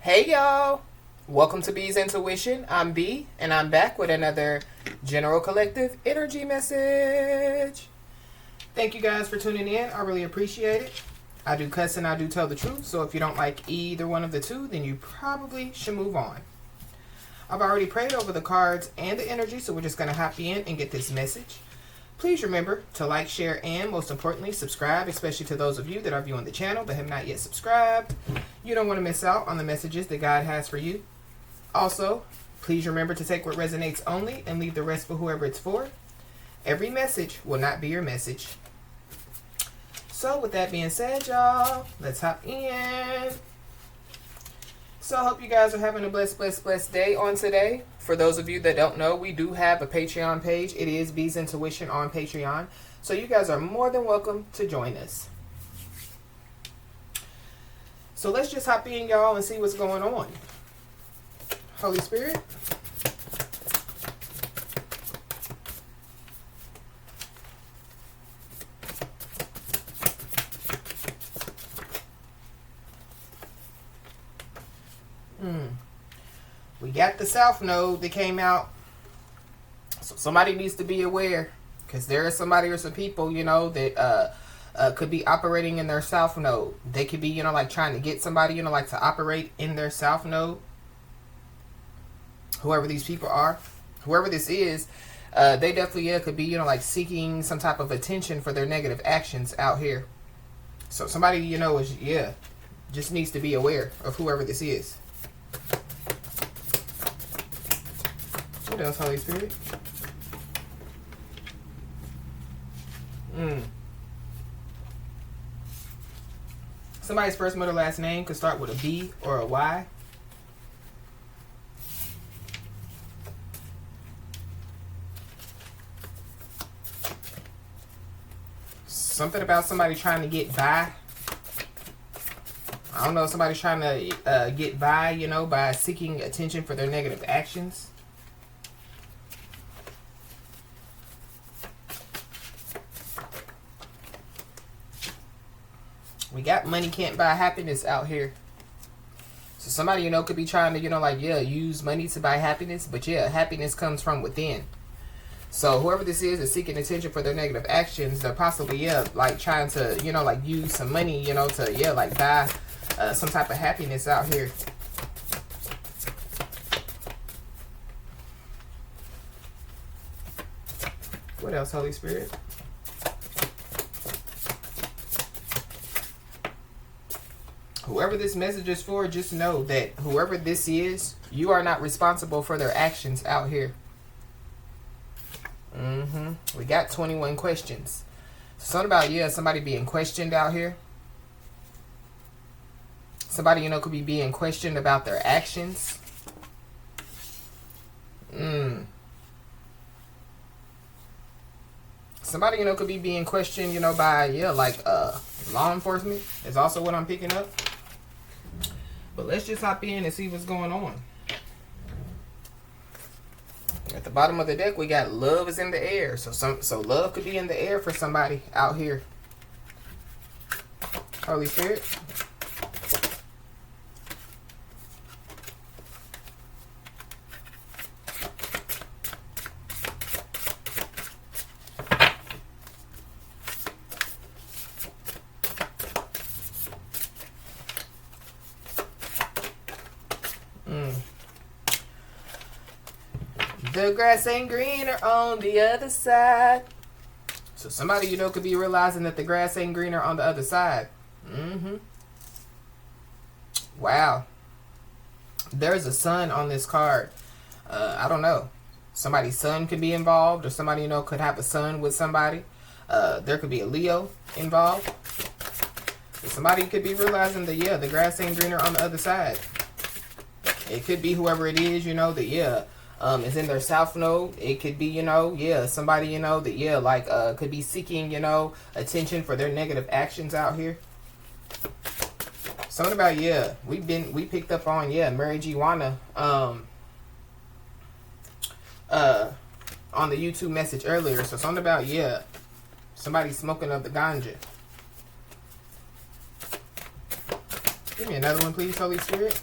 Hey y'all, welcome to B's Intuition. I'm B and I'm back with another General Collective energy message. Thank you guys for tuning in. I really appreciate it. I do cuss and I do tell the truth, so if you don't like either one of the two, then you probably should move on. I've already prayed over the cards and the energy, so we're just going to hop in and get this message. Please remember to like, share, and most importantly, subscribe, especially to those of you that are viewing the channel but have not yet subscribed. You don't want to miss out on the messages that God has for you. Also, please remember to take what resonates only and leave the rest for whoever it's for. Every message will not be your message. So with that being said, y'all, let's hop in. So I hope you guys are having a blessed day on today. For those of you that don't know, we do have a Patreon page. It is B's Intuition on Patreon. So you guys are more than welcome to join us. So let's just hop in, y'all, and see what's going on. Holy Spirit. We got the South Node that came out. So somebody needs to be aware, because there is somebody or some people, that could be operating in their South Node. They could be, like trying to get somebody, like to operate in their South Node. Whoever these people are, whoever this is, they definitely could be, like seeking some type of attention for their negative actions out here. So somebody, just needs to be aware of whoever this is. What else, Holy Spirit? Somebody's first, middle, last name could start with a B or a Y. Something about somebody trying to get by. I don't know, somebody's trying to get by, by seeking attention for their negative actions. We got money can't buy happiness out here. So somebody, could be trying to, use money to buy happiness. But happiness comes from within. So whoever this is seeking attention for their negative actions. They're possibly, trying to, use some money, to, buy some type of happiness out here. What else, Holy Spirit? Whoever this message is for, just know that whoever this is, you are not responsible for their actions out here. We got 21 questions. Something about, somebody being questioned out here. Somebody, could be being questioned about their actions. Somebody, could be being questioned, by, law enforcement is also what I'm picking up. But let's just hop in and see what's going on. At the bottom of the deck, we got love is in the air. So love could be in the air for somebody out here. Holy Spirit. The grass ain't greener on the other side. So somebody, could be realizing that the grass ain't greener on the other side. Wow. There's a sun on this card. I don't know. Somebody's son could be involved, or somebody, could have a son with somebody. There could be a Leo involved. Somebody could be realizing that, the grass ain't greener on the other side. It could be whoever it is, that, is in their South Node. It could be, somebody, that, could be seeking, attention for their negative actions out here. Something about, we picked up on, marijuana, on the YouTube message earlier. So something about, somebody smoking of the ganja. Give me another one, please, Holy Spirit.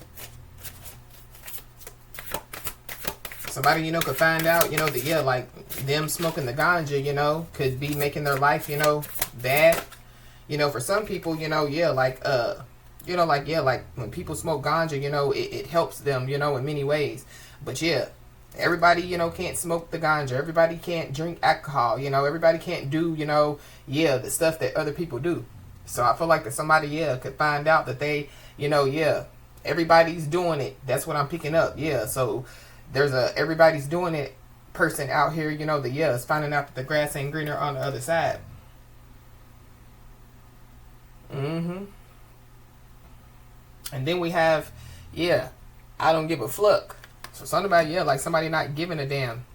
Somebody, you know, could find out, you know, that, yeah, like them smoking the ganja, you know, could be making their life, you know, bad. You know, for some people, you know, yeah, like, you know, like, yeah, like when people smoke ganja, you know, it helps them, you know, in many ways. But yeah, everybody, you know, can't smoke the ganja. Everybody can't drink alcohol, you know, everybody can't do, you know, yeah, the stuff that other people do. So I feel like that somebody, yeah, could find out that they, you know, yeah, everybody's doing it. That's what I'm picking up. Yeah. So there's a everybody's doing it person out here, you know, that, yeah, is finding out that the grass ain't greener on the other side. Mm-hmm. And then we have, yeah, I don't give a fuck. So somebody, yeah, like somebody not giving a damn.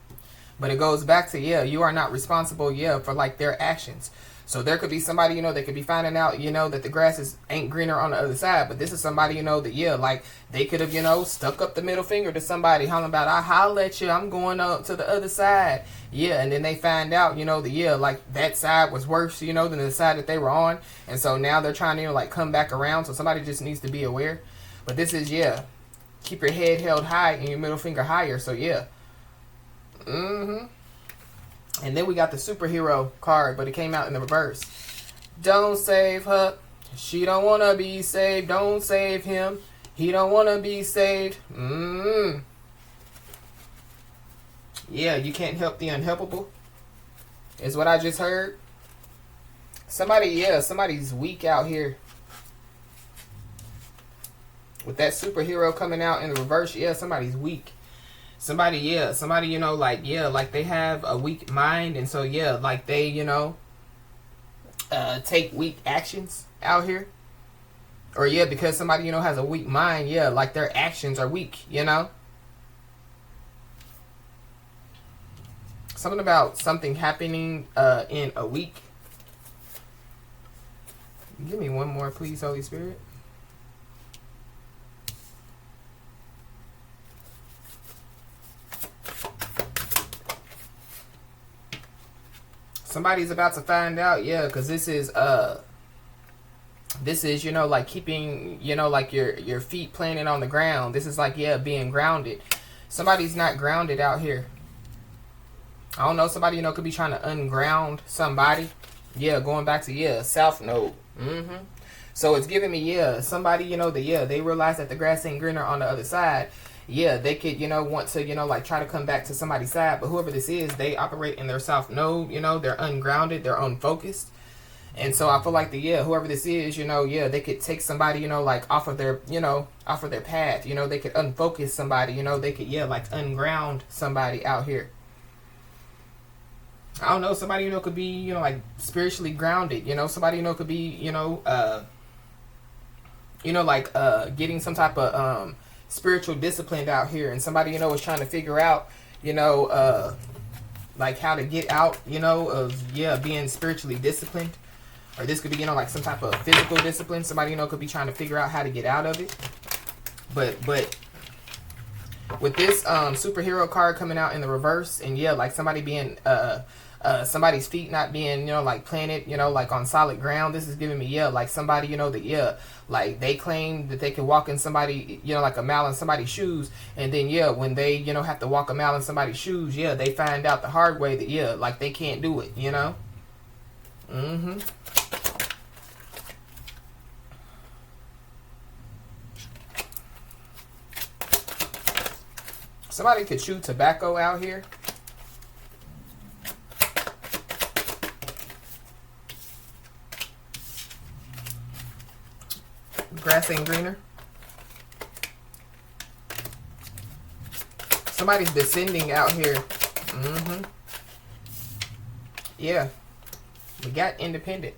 But it goes back to, yeah, you are not responsible, yeah, for like their actions. So there could be somebody, you know, that could be finding out, you know, that the grass ain't greener on the other side. But this is somebody, you know, that, yeah, like they could have, you know, stuck up the middle finger to somebody, hollering about, I holler at you, I'm going up to the other side. Yeah, and then they find out, you know, that, yeah, like that side was worse, you know, than the side that they were on. And so now they're trying to, you know, like come back around. So somebody just needs to be aware. But this is, yeah, keep your head held high and your middle finger higher. So, yeah. Mm-hmm. And then we got the superhero card, but it came out in the reverse. Don't save her. She don't want to be saved. Don't save him. He don't want to be saved. Yeah, you can't help the unhelpable. Is what I just heard. Somebody, yeah, somebody's weak out here. With that superhero coming out in the reverse, yeah, somebody's weak. Somebody, yeah, somebody, you know, like, yeah, like they have a weak mind. And so, yeah, like they, you know, take weak actions out here. Or, yeah, because somebody, you know, has a weak mind, yeah, like their actions are weak, you know. Something about something happening in a week. Give me one more, please, Holy Spirit. Somebody's about to find out, yeah, because this is, you know, like keeping, you know, like your feet planted on the ground. This is like, yeah, being grounded. Somebody's not grounded out here. I don't know, somebody, you know, could be trying to unground somebody. Yeah, going back to, yeah, South Node. Mm-hmm. So it's giving me, yeah, somebody, you know, that, yeah, they realize that the grass ain't greener on the other side. Yeah, they could, you know, want to, you know, like try to come back to somebody's side. But whoever this is, they operate in their South Node, you know, they're ungrounded, they're unfocused. And so I feel like whoever this is, you know, yeah, they could take somebody, you know, like off of their, you know, off of their path. You know, they could unfocus somebody, you know, they could, yeah, like unground somebody out here. I don't know, somebody, you know, could be, you know, like spiritually grounded. You know, somebody, you know, could be, you know, like getting some type of spiritual discipline out here. And somebody, you know, is trying to figure out, you know, like how to get out, you know, of, yeah, being spiritually disciplined. Or this could be, you know, like some type of physical discipline. Somebody, you know, could be trying to figure out how to get out of it. But with this superhero card coming out in the reverse, and yeah, like somebody being somebody's feet not being, you know, like planted, you know, like on solid ground. This is giving me, yeah, like somebody, you know, that, yeah, like they claim that they can walk in somebody, you know, like a mile in somebody's shoes. And then, yeah, when they, you know, have to walk a mile in somebody's shoes, yeah, they find out the hard way that, yeah, like they can't do it, you know. Mm-hmm. Somebody could chew tobacco out here. Grass ain't greener. Somebody's descending out here. Mm-hmm. Yeah. We got independent.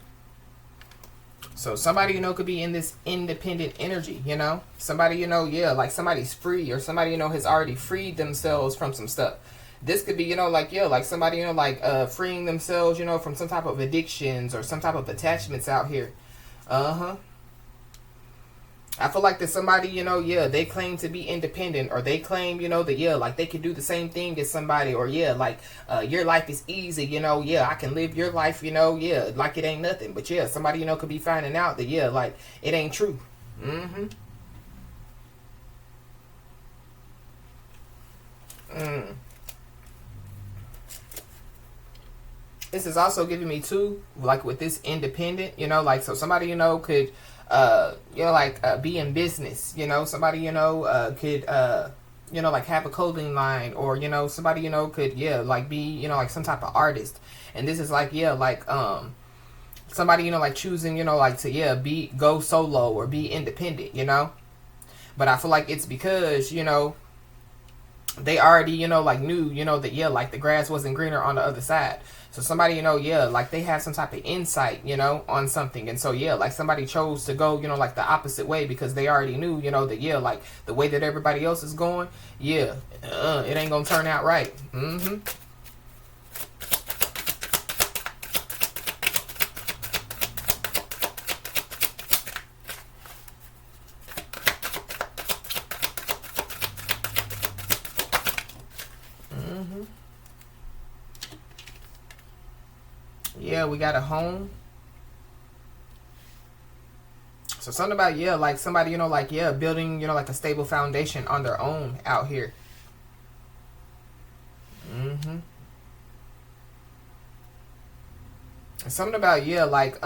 So somebody, you know, could be in this independent energy, you know. Somebody, you know, yeah, like somebody's free, or somebody, you know, has already freed themselves from some stuff. This could be, you know, like, yeah, like somebody, you know, like freeing themselves, you know, from some type of addictions or some type of attachments out here. Uh-huh. I feel like that somebody, you know, yeah, they claim to be independent, or they claim, you know, that, yeah, like they can do the same thing as somebody, or yeah, like your life is easy, you know, yeah, I can live your life, you know, yeah, like it ain't nothing. But yeah, somebody, you know, could be finding out that, yeah, like it ain't true. Mm-hmm. Mm. This is also giving me too, like with this independent, like, so somebody, could, be in business, somebody, could, like have a clothing line, or, somebody, could, like be, like some type of artist. And this is like, like, somebody, like choosing, like to, go solo or be independent, But I feel like it's because, they already, like knew, that, like the grass wasn't greener on the other side. So somebody, like they have some type of insight, on something. And so, like somebody chose to go, like the opposite way because they already knew, that, like the way that everybody else is going, it ain't gonna turn out right. Mm-hmm. Mm-hmm. Yeah, we got a home. So something about, like somebody, like, building, like a stable foundation on their own out here. Mm-hmm. Something about, like,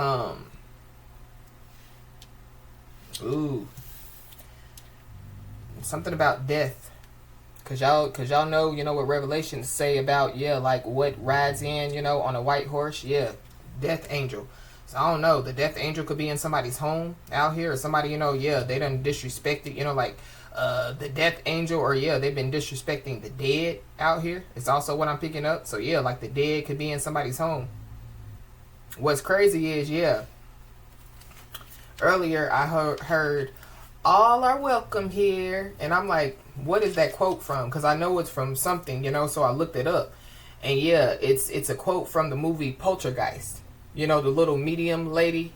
ooh, something about death. Cause y'all know, what Revelations say about, like what rides in, on a white horse. Yeah, death angel. So I don't know. The death angel could be in somebody's home out here, or somebody, they done disrespected, like the death angel, or they've been disrespecting the dead out here. It's also what I'm picking up. So like the dead could be in somebody's home. What's crazy is, earlier I heard all are welcome here, and I'm like, what is that quote from? Because I know it's from something, so I looked it up. And it's a quote from the movie Poltergeist. The little medium lady,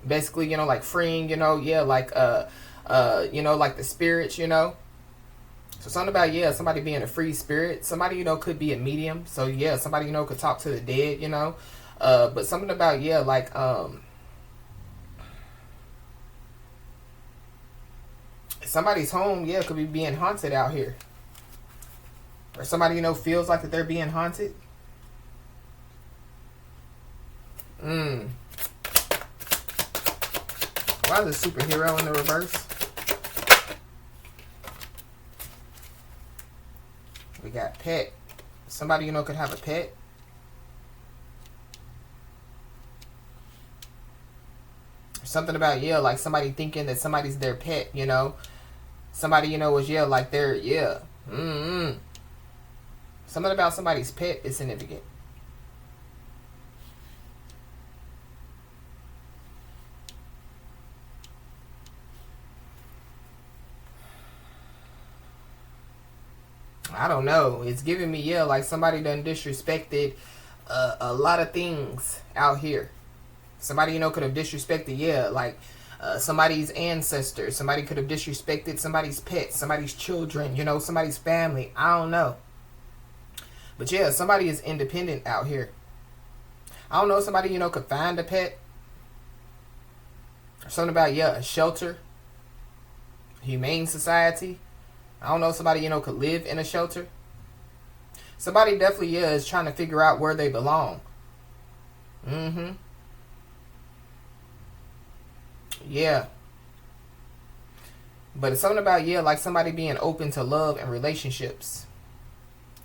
basically, like freeing, like like the spirits, So something about, somebody being a free spirit. Somebody, could be a medium. So somebody, could talk to the dead, but something about, like somebody's home, could be being haunted out here. Or somebody, feels like that they're being haunted. Why is the superhero in the reverse? We got pet. Somebody, could have a pet. Something about, like somebody thinking that somebody's their pet, Somebody, was, like they're, Something about somebody's pet is significant. I don't know. It's giving me, like somebody done disrespected a lot of things out here. Somebody, could have disrespected, like somebody's ancestors. Somebody could have disrespected somebody's pet, somebody's children, somebody's family. I don't know. But somebody is independent out here. I don't know, somebody, could find a pet. Or something about, a shelter. Humane society. I don't know, somebody, could live in a shelter. Somebody definitely, is trying to figure out where they belong. Mm-hmm. Yeah. But it's something about, like somebody being open to love and relationships.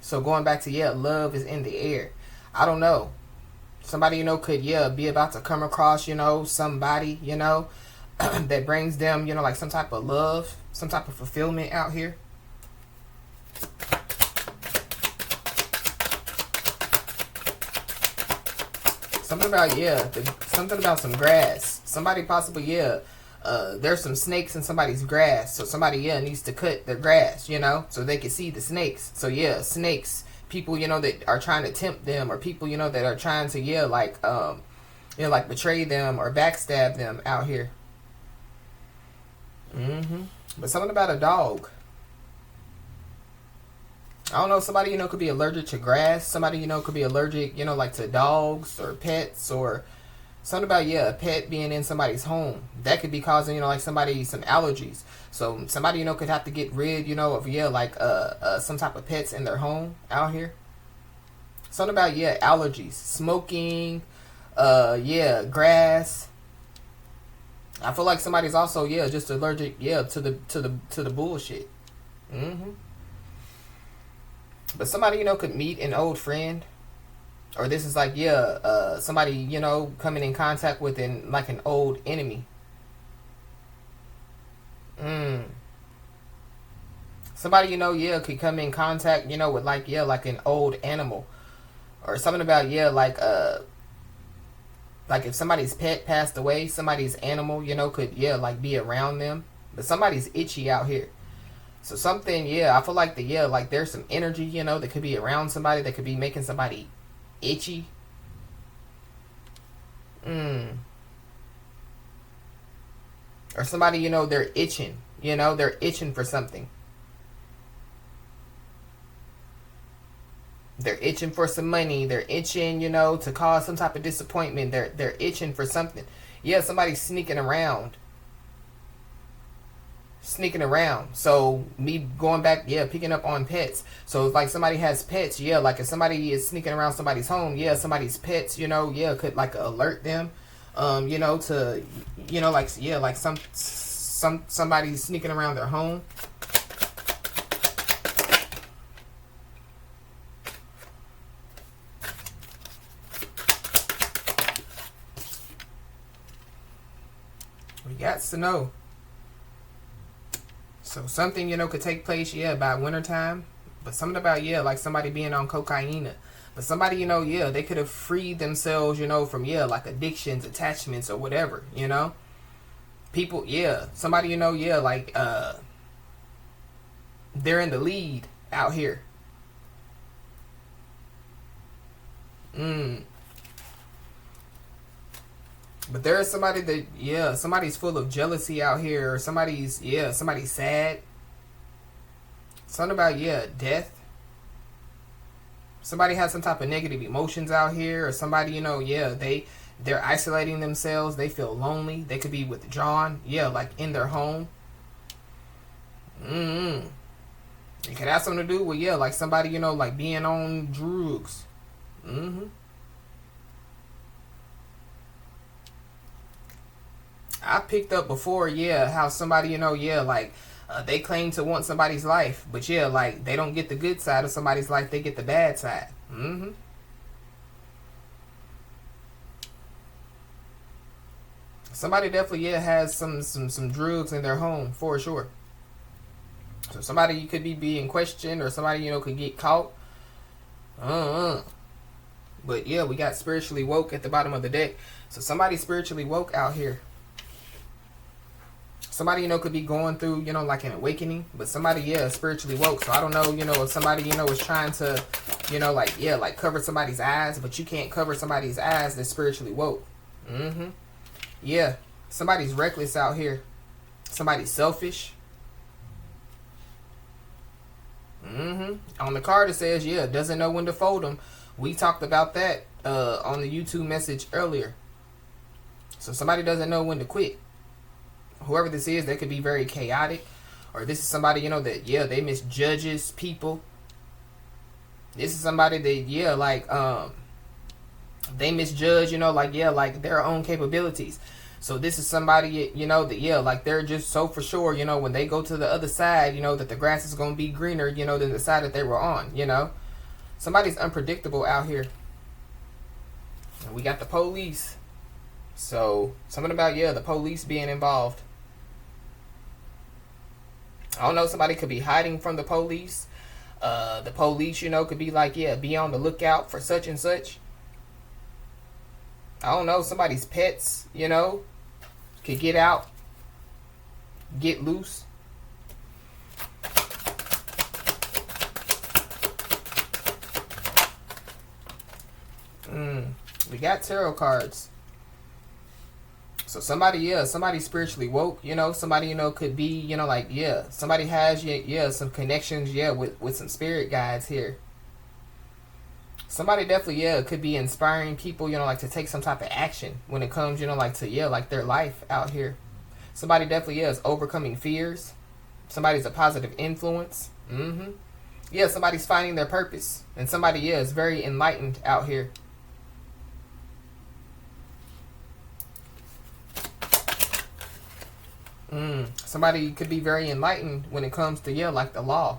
So going back to, love is in the air. I don't know. Somebody, could, be about to come across, somebody, that brings them, like some type of love, some type of fulfillment out here. Something about, something about some grass. Somebody possibly, there's some snakes in somebody's grass. So somebody, needs to cut their grass, so they can see the snakes. So, snakes, people, that are trying to tempt them, or people, that are trying to, like, like betray them or backstab them out here. Mm-hmm. But something about a dog. I don't know, somebody, could be allergic to grass. Somebody, could be allergic, like to dogs or pets, or, Something about, yeah, a pet being in somebody's home. That could be causing, like somebody some allergies. So somebody, could have to get rid, of, yeah, like some type of pets in their home out here. Something about, yeah, allergies. Smoking, yeah, grass. I feel like somebody's also, yeah, just allergic, yeah, to the bullshit. Mm-hmm. But somebody, could meet an old friend, or this is like, yeah, somebody, coming in contact with an old enemy. Somebody, yeah, could come in contact, with like, yeah, like an old animal, or something about, yeah, like if somebody's pet passed away, somebody's animal, could, yeah, like be around them. But somebody's itchy out here. So something, yeah, I feel like yeah, like there's some energy, that could be around somebody that could be making somebody itchy. Or somebody, they're itching, they're itching for something. They're itching for some money. They're itching, to cause some type of disappointment. They're itching for something. Yeah, somebody's sneaking around. So me going back, yeah, picking up on pets. So if like somebody has pets, yeah, like if somebody is sneaking around somebody's home, yeah, somebody's pets, yeah, could like alert them, to, like, yeah, like somebody sneaking around their home. We got to know. So something, could take place, yeah, by wintertime. But something about, yeah, like somebody being on cocaine. But somebody, yeah, they could have freed themselves, from, yeah, like addictions, attachments, or whatever, People, yeah. Somebody, yeah, like, they're in the lead out here. But there is somebody that, yeah, somebody's full of jealousy out here, or somebody's sad. Something about, yeah, death. Somebody has some type of negative emotions out here, or somebody, yeah, they're isolating themselves. They feel lonely. They could be withdrawn, yeah, like in their home. It could have something to do with, yeah, like somebody, like being on drugs. I picked up before, yeah, how somebody, yeah, like they claim to want somebody's life, but yeah, like they don't get the good side of somebody's life, they get the bad side. Somebody definitely, yeah, has some drugs in their home for sure. So somebody could be being questioned, or somebody, could get caught. But yeah, we got spiritually woke at the bottom of the deck. So somebody spiritually woke out here. Somebody, could be going through, like an awakening, but somebody, yeah, spiritually woke. So I don't know, if somebody, is trying to, like, yeah, like cover somebody's eyes, but you can't cover somebody's eyes that's spiritually woke. Yeah, somebody's reckless out here. Somebody's selfish. On the card it says, yeah, doesn't know when to fold them. We talked about that on the YouTube message earlier. So somebody doesn't know when to quit. Whoever this is, they could be very chaotic, or this is somebody, that, yeah, they misjudges people. This is somebody that, yeah, like they misjudge, like, yeah, like their own capabilities. So this is somebody, that, yeah, like they're just so for sure, when they go to the other side, that the grass is going to be greener, than the side that they were on, Somebody's unpredictable out here. And we got the police. So something about, yeah, the police being involved. I don't know, somebody could be hiding from the police. The police, could be like, yeah, be on the lookout for such and such. I don't know, somebody's pets, could get out, get loose. We got tarot cards. So somebody, yeah, somebody spiritually woke, somebody, could be, like, yeah, somebody has, yeah, some connections, yeah, with some spirit guides here. Somebody definitely, yeah, could be inspiring people, like to take some type of action when it comes, like to, like their life out here. Somebody definitely, is overcoming fears. Somebody's a positive influence. Yeah, somebody's finding their purpose. And somebody, is very enlightened out here. Somebody could be very enlightened when it comes to, like the law.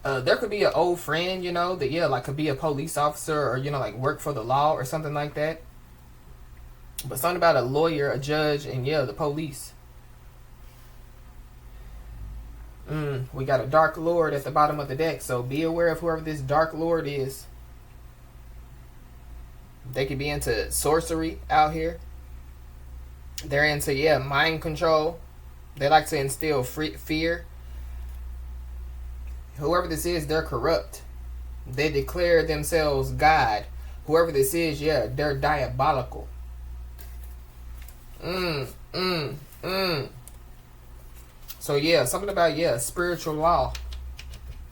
There could be an old friend, that, like could be a police officer or, like work for the law or something like that. But something about a lawyer, a judge, and, the police. We got a Dark Lord at the bottom of the deck, so be aware of whoever this Dark Lord is. They could be into sorcery out here. They're into, mind control. They like to instill fear. Whoever this is, they're corrupt. They declare themselves God. Whoever this is, they're diabolical. So, something about, spiritual law.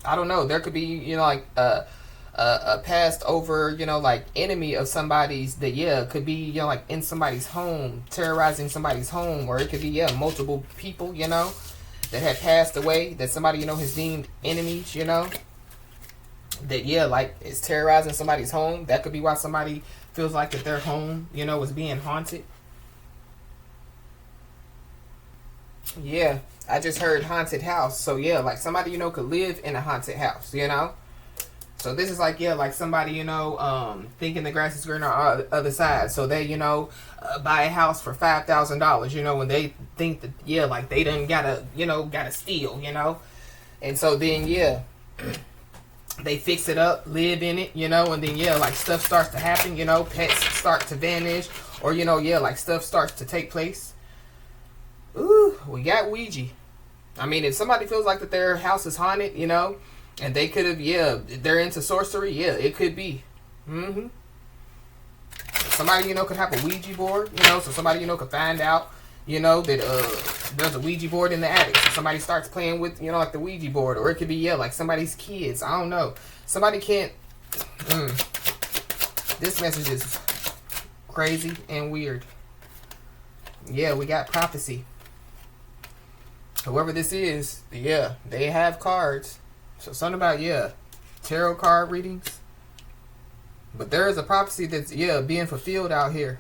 I don't know. There could be, like a passed over, like enemy of somebody's that, could be, like in somebody's home, terrorizing somebody's home. Or it could be, multiple people, that had passed away, that somebody, has deemed enemies, that, like is terrorizing somebody's home. That could be why somebody feels like that their home, is being haunted. Yeah, I just heard haunted house. So, like somebody, could live in a haunted house, So this is like, like somebody, thinking the grass is greener on the other side. So they, buy a house for $5,000, when they think that, like they done gotta steal, And so then, they fix it up, live in it, and then, like stuff starts to happen, pets start to vanish or, like stuff starts to take place. Ooh, we got Ouija. I mean, if somebody feels like that their house is haunted, and they could have, they're into sorcery, it could be. Somebody, could have a Ouija board, so somebody, could find out, that there's a Ouija board in the attic. So somebody starts playing with, like the Ouija board. Or it could be, like somebody's kids. I don't know. Somebody can't. This message is crazy and weird. Yeah, we got prophecy. Whoever this is, they have cards. So something about, tarot card readings. But there is a prophecy that's, being fulfilled out here.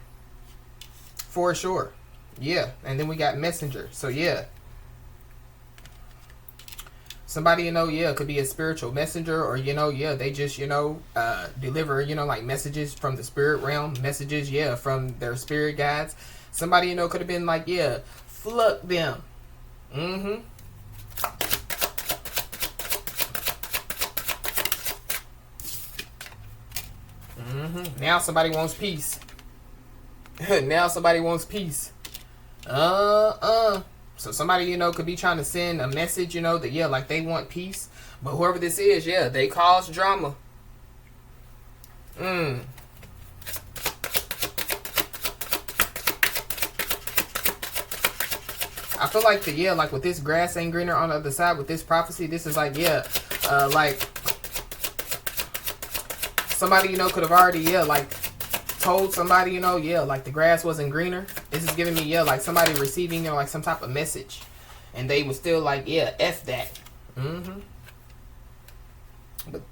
For sure. Yeah. And then we got messenger. So, somebody, could be a spiritual messenger. Or, they just, deliver, like messages from the spirit realm. Messages, from their spirit guides. Somebody, could have been like, fuck them. Now somebody wants peace. Now somebody wants peace. So somebody, could be trying to send a message, that, like they want peace. But whoever this is, they cause drama. I feel like like with this grass ain't greener on the other side with this prophecy, this is like, like somebody, could have already, like told somebody, like the grass wasn't greener. This is giving me, like somebody receiving, like some type of message. And they was still like, F that.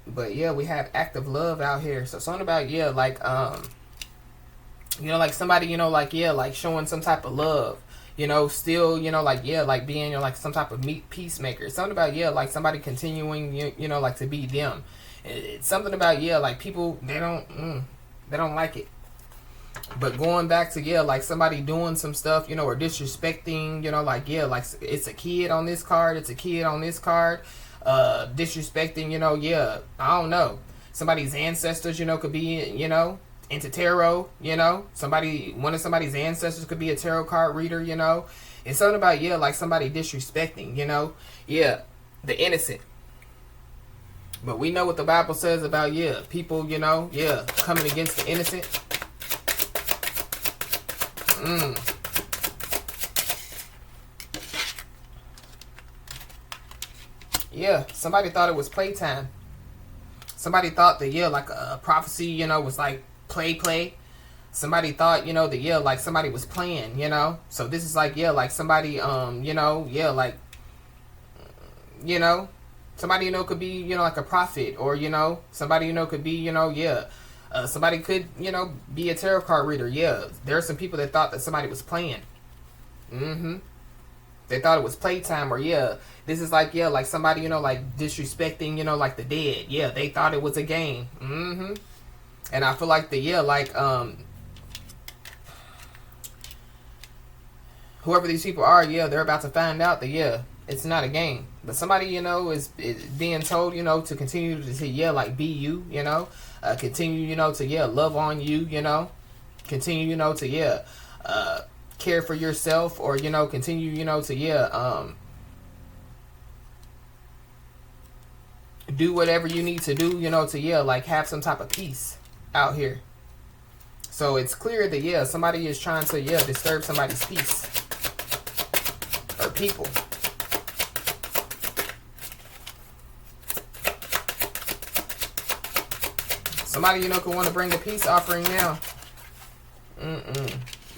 But we have active love out here. So something about, like, like somebody, like, like showing some type of love. Still, like, like being, like some type of peacemaker. Something about, like somebody continuing, like to be them. It's something about, like people, they don't like it. But going back to, like somebody doing some stuff, or disrespecting, like, like it's a kid on this card, it's a kid on this card, disrespecting, I don't know. Somebody's ancestors, could be, into tarot, one of somebody's ancestors could be a tarot card reader, It's something about, like somebody disrespecting, the innocent. But we know what the Bible says about, people, coming against the innocent. Somebody thought it was playtime. Somebody thought that, yeah, like a prophecy, you know, was like play. Somebody thought, you know, that, yeah, like somebody was playing, you know. So this is like, yeah, like somebody, you know, yeah, like, you know, somebody, you know, could be, you know, like a prophet, or, you know, somebody, you know, could be, you know, yeah, somebody could, you know, be a tarot card reader. Yeah, there are some people that thought that somebody was playing. They thought it was playtime, or yeah, this is like, yeah, like somebody, you know, like disrespecting, you know, like the dead. Yeah, they thought it was a game. And I feel like the, yeah, like, whoever these people are, yeah, they're about to find out that, yeah, it's not a game. But somebody, you know, is being told, you know, to continue to say, yeah, like, be you, you know. Continue, you know, to, yeah, love on you, you know. Continue, you know, to, yeah, care for yourself, or, you know, continue, you know, to, yeah, do whatever you need to do, you know, to, yeah, like, have some type of peace out here. So it's clear that, yeah, somebody is trying to, yeah, disturb somebody's peace. Or people. Somebody, you know, could want to bring the peace offering now.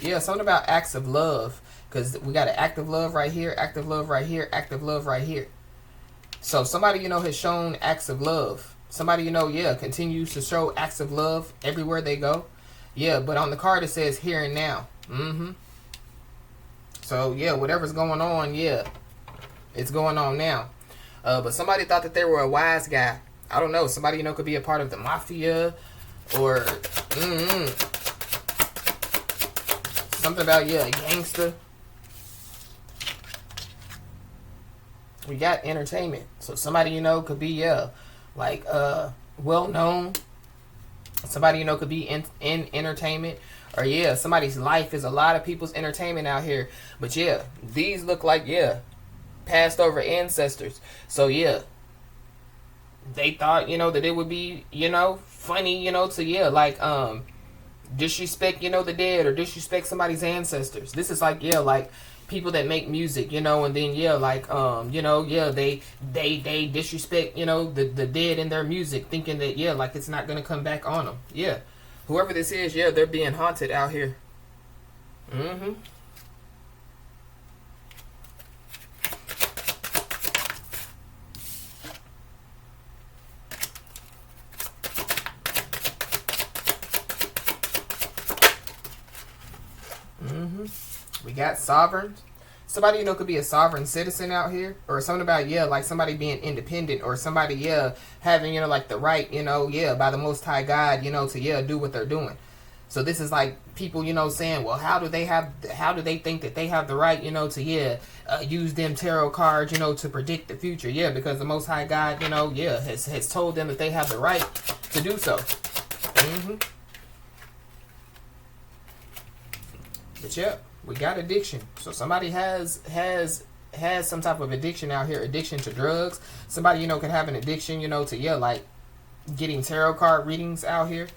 Yeah, something about acts of love. Because we got an act of love right here, act of love right here, act of love right here. So somebody, you know, has shown acts of love. Somebody, you know, yeah, continues to show acts of love everywhere they go. Yeah, but on the card it says here and now. So, yeah, whatever's going on, yeah, it's going on now. But somebody thought that they were a wise guy. I don't know. Somebody, you know, could be a part of the mafia, or something about, yeah, a gangster. We got entertainment. So somebody, you know, could be, yeah, like, well known. Somebody, you know, could be in entertainment. Or, yeah, somebody's life is a lot of people's entertainment out here. But, yeah, these look like, yeah, passed over ancestors. So, yeah, they thought, you know, that it would be, you know, funny, you know, to, yeah, like, disrespect, you know, the dead, or disrespect somebody's ancestors. This is like, yeah, like people that make music, you know, and then, yeah, like, you know, yeah, they disrespect, you know, the dead in their music, thinking that, yeah, like it's not going to come back on them. Yeah. Whoever this is, yeah, they're being haunted out here. We got sovereigns. Somebody, you know, could be a sovereign citizen out here, or something about, yeah, like somebody being independent, or somebody, yeah, having, you know, like the right, you know, yeah, by the Most High God, you know, to, yeah, do what they're doing. So this is like people, you know, saying, well, how do they think that they have the right, you know, to, yeah, use them tarot cards, you know, to predict the future? Yeah, because the Most High God, you know, yeah, has told them that they have the right to do so. But yeah, we got addiction. So somebody has some type of addiction out here, addiction to drugs. Somebody, you know, can have an addiction, you know, to, yeah, like getting tarot card readings out here.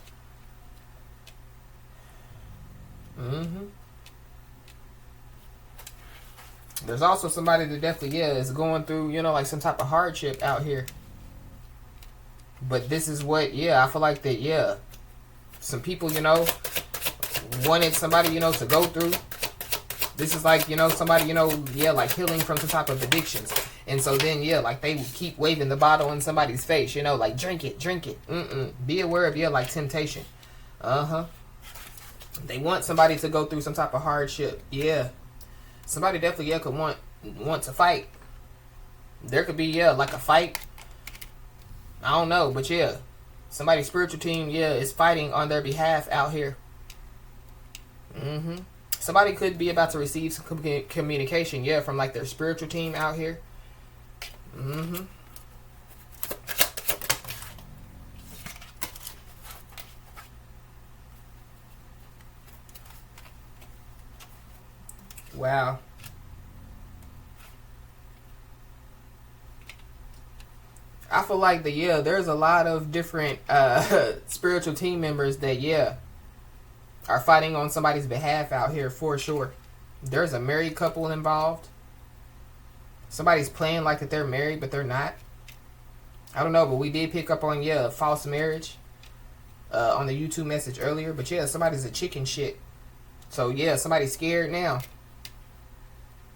There's also somebody that definitely, yeah, is going through, you know, like some type of hardship out here. But this is what, yeah, I feel like that, yeah, some people, you know, wanted somebody, you know, to go through. This is like, you know, somebody, you know, yeah, like healing from some type of addictions. And so then, yeah, like they would keep waving the bottle in somebody's face, you know, like drink it. Be aware of, yeah, like temptation. They want somebody to go through some type of hardship. Yeah. Somebody definitely, yeah, could want to fight. There could be, yeah, like a fight. I don't know, but yeah, somebody's spiritual team, yeah, is fighting on their behalf out here. Somebody could be about to receive some communication, yeah, from like their spiritual team out here. Wow. I feel like that, yeah, there's a lot of different spiritual team members that, yeah, are fighting on somebody's behalf out here for sure. There's a married couple involved. Somebody's playing like that they're married, but they're not. I don't know, but we did pick up on, yeah, false marriage on the YouTube message earlier. But yeah, somebody's a chicken shit. So yeah, somebody's scared now.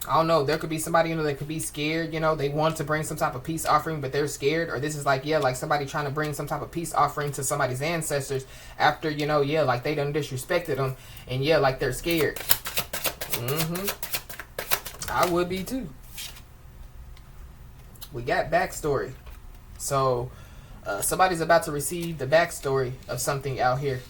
I don't know. There could be somebody, that could be scared. They want to bring some type of peace offering, but they're scared. Or this is like, yeah, like somebody trying to bring some type of peace offering to somebody's ancestors after, yeah, like they done disrespected them. And yeah, like they're scared. I would be too. We got backstory. So, somebody's about to receive the backstory of something out here.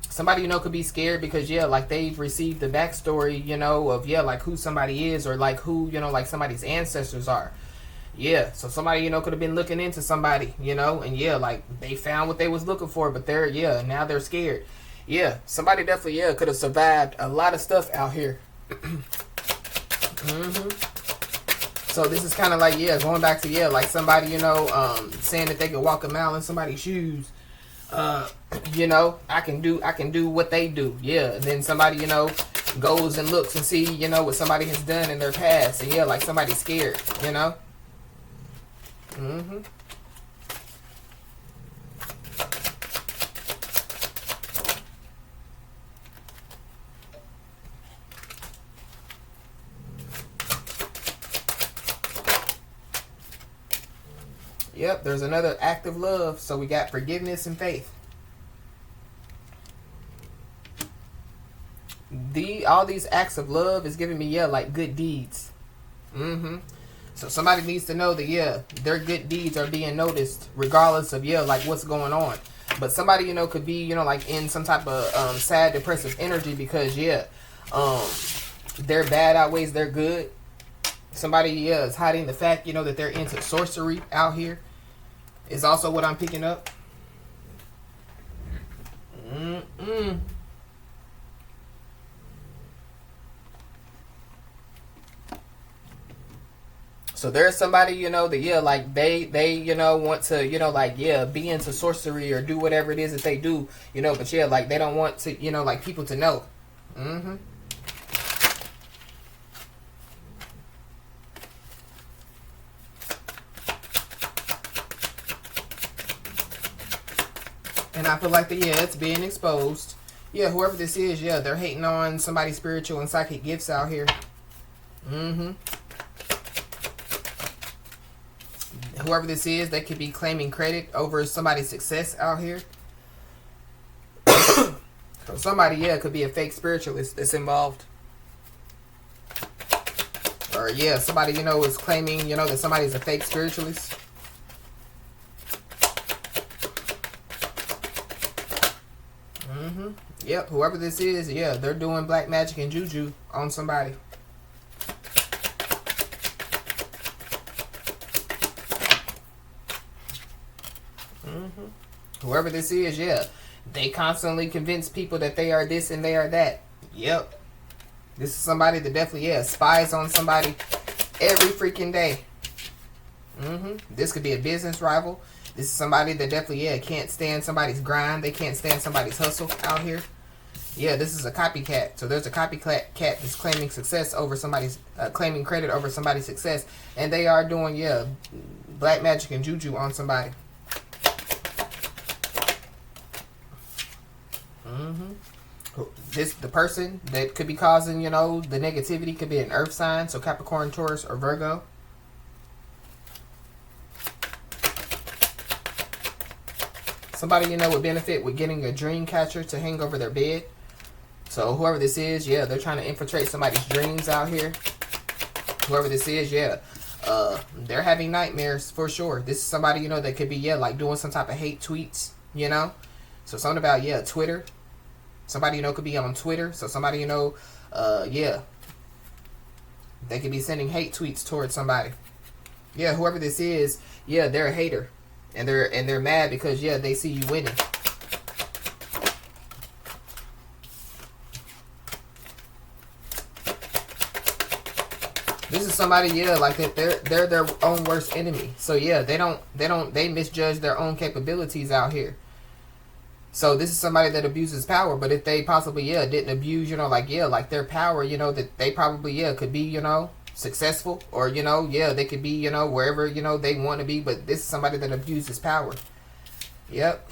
Somebody, could be scared because, yeah, like they've received the backstory, of, yeah, like who somebody is or like who, like somebody's ancestors are. Yeah, so somebody, could have been looking into somebody, and yeah, like they found what they was looking for, but now they're scared. Yeah, somebody definitely, could have survived a lot of stuff out here. So this is kind of like, going back to, like somebody, saying that they could walk a mile in somebody's shoes. I can do what they do. Yeah. And then somebody, goes and looks and see, what somebody has done in their past. And yeah, like somebody's scared, Yep, there's another act of love. So we got forgiveness and faith. All these acts of love is giving me, like good deeds. So somebody needs to know that, their good deeds are being noticed regardless of, like what's going on. But somebody, could be, like in some type of sad, depressive energy because, their bad outweighs their good. Somebody, is hiding the fact, that they're into sorcery out here. Is also what I'm picking up. So there's somebody, that, like they, want to, like, be into sorcery or do whatever it is that they do, but like they don't want to, like people to know. And I feel like that, it's being exposed. Yeah, whoever this is, they're hating on somebody's spiritual and psychic gifts out here. Whoever this is, they could be claiming credit over somebody's success out here. So somebody, could be a fake spiritualist that's involved. Or, somebody, is claiming, that somebody's a fake spiritualist. Yep, whoever this is, they're doing black magic and juju on somebody. Whoever this is, they constantly convince people that they are this and they are that. Yep. This is somebody that definitely, spies on somebody every freaking day. This could be a business rival. This is somebody that definitely, can't stand somebody's grind. They can't stand somebody's hustle out here. Yeah, this is a copycat. So there's a copycat that's claiming success over somebody's, claiming credit over somebody's success. And they are doing, black magic and juju on somebody. The person that could be causing, the negativity could be an earth sign. So Capricorn, Taurus, or Virgo. Somebody, would benefit with getting a dream catcher to hang over their bed. So whoever this is, they're trying to infiltrate somebody's dreams out here. Whoever this is, they're having nightmares for sure. This is somebody, that could be, like doing some type of hate tweets, So something about, Twitter. Somebody, could be on Twitter. So somebody, they could be sending hate tweets towards somebody. Yeah, whoever this is, they're a hater. And they're mad because, they see you winning. This is somebody, like they're their own worst enemy. So they misjudge their own capabilities out here. So this is somebody that abuses power, but if they possibly, didn't abuse, like their power, that they probably, could be, successful, or, you know, yeah, they could be, you know, wherever, you know, they want to be, but this is somebody that abuses power. Yep.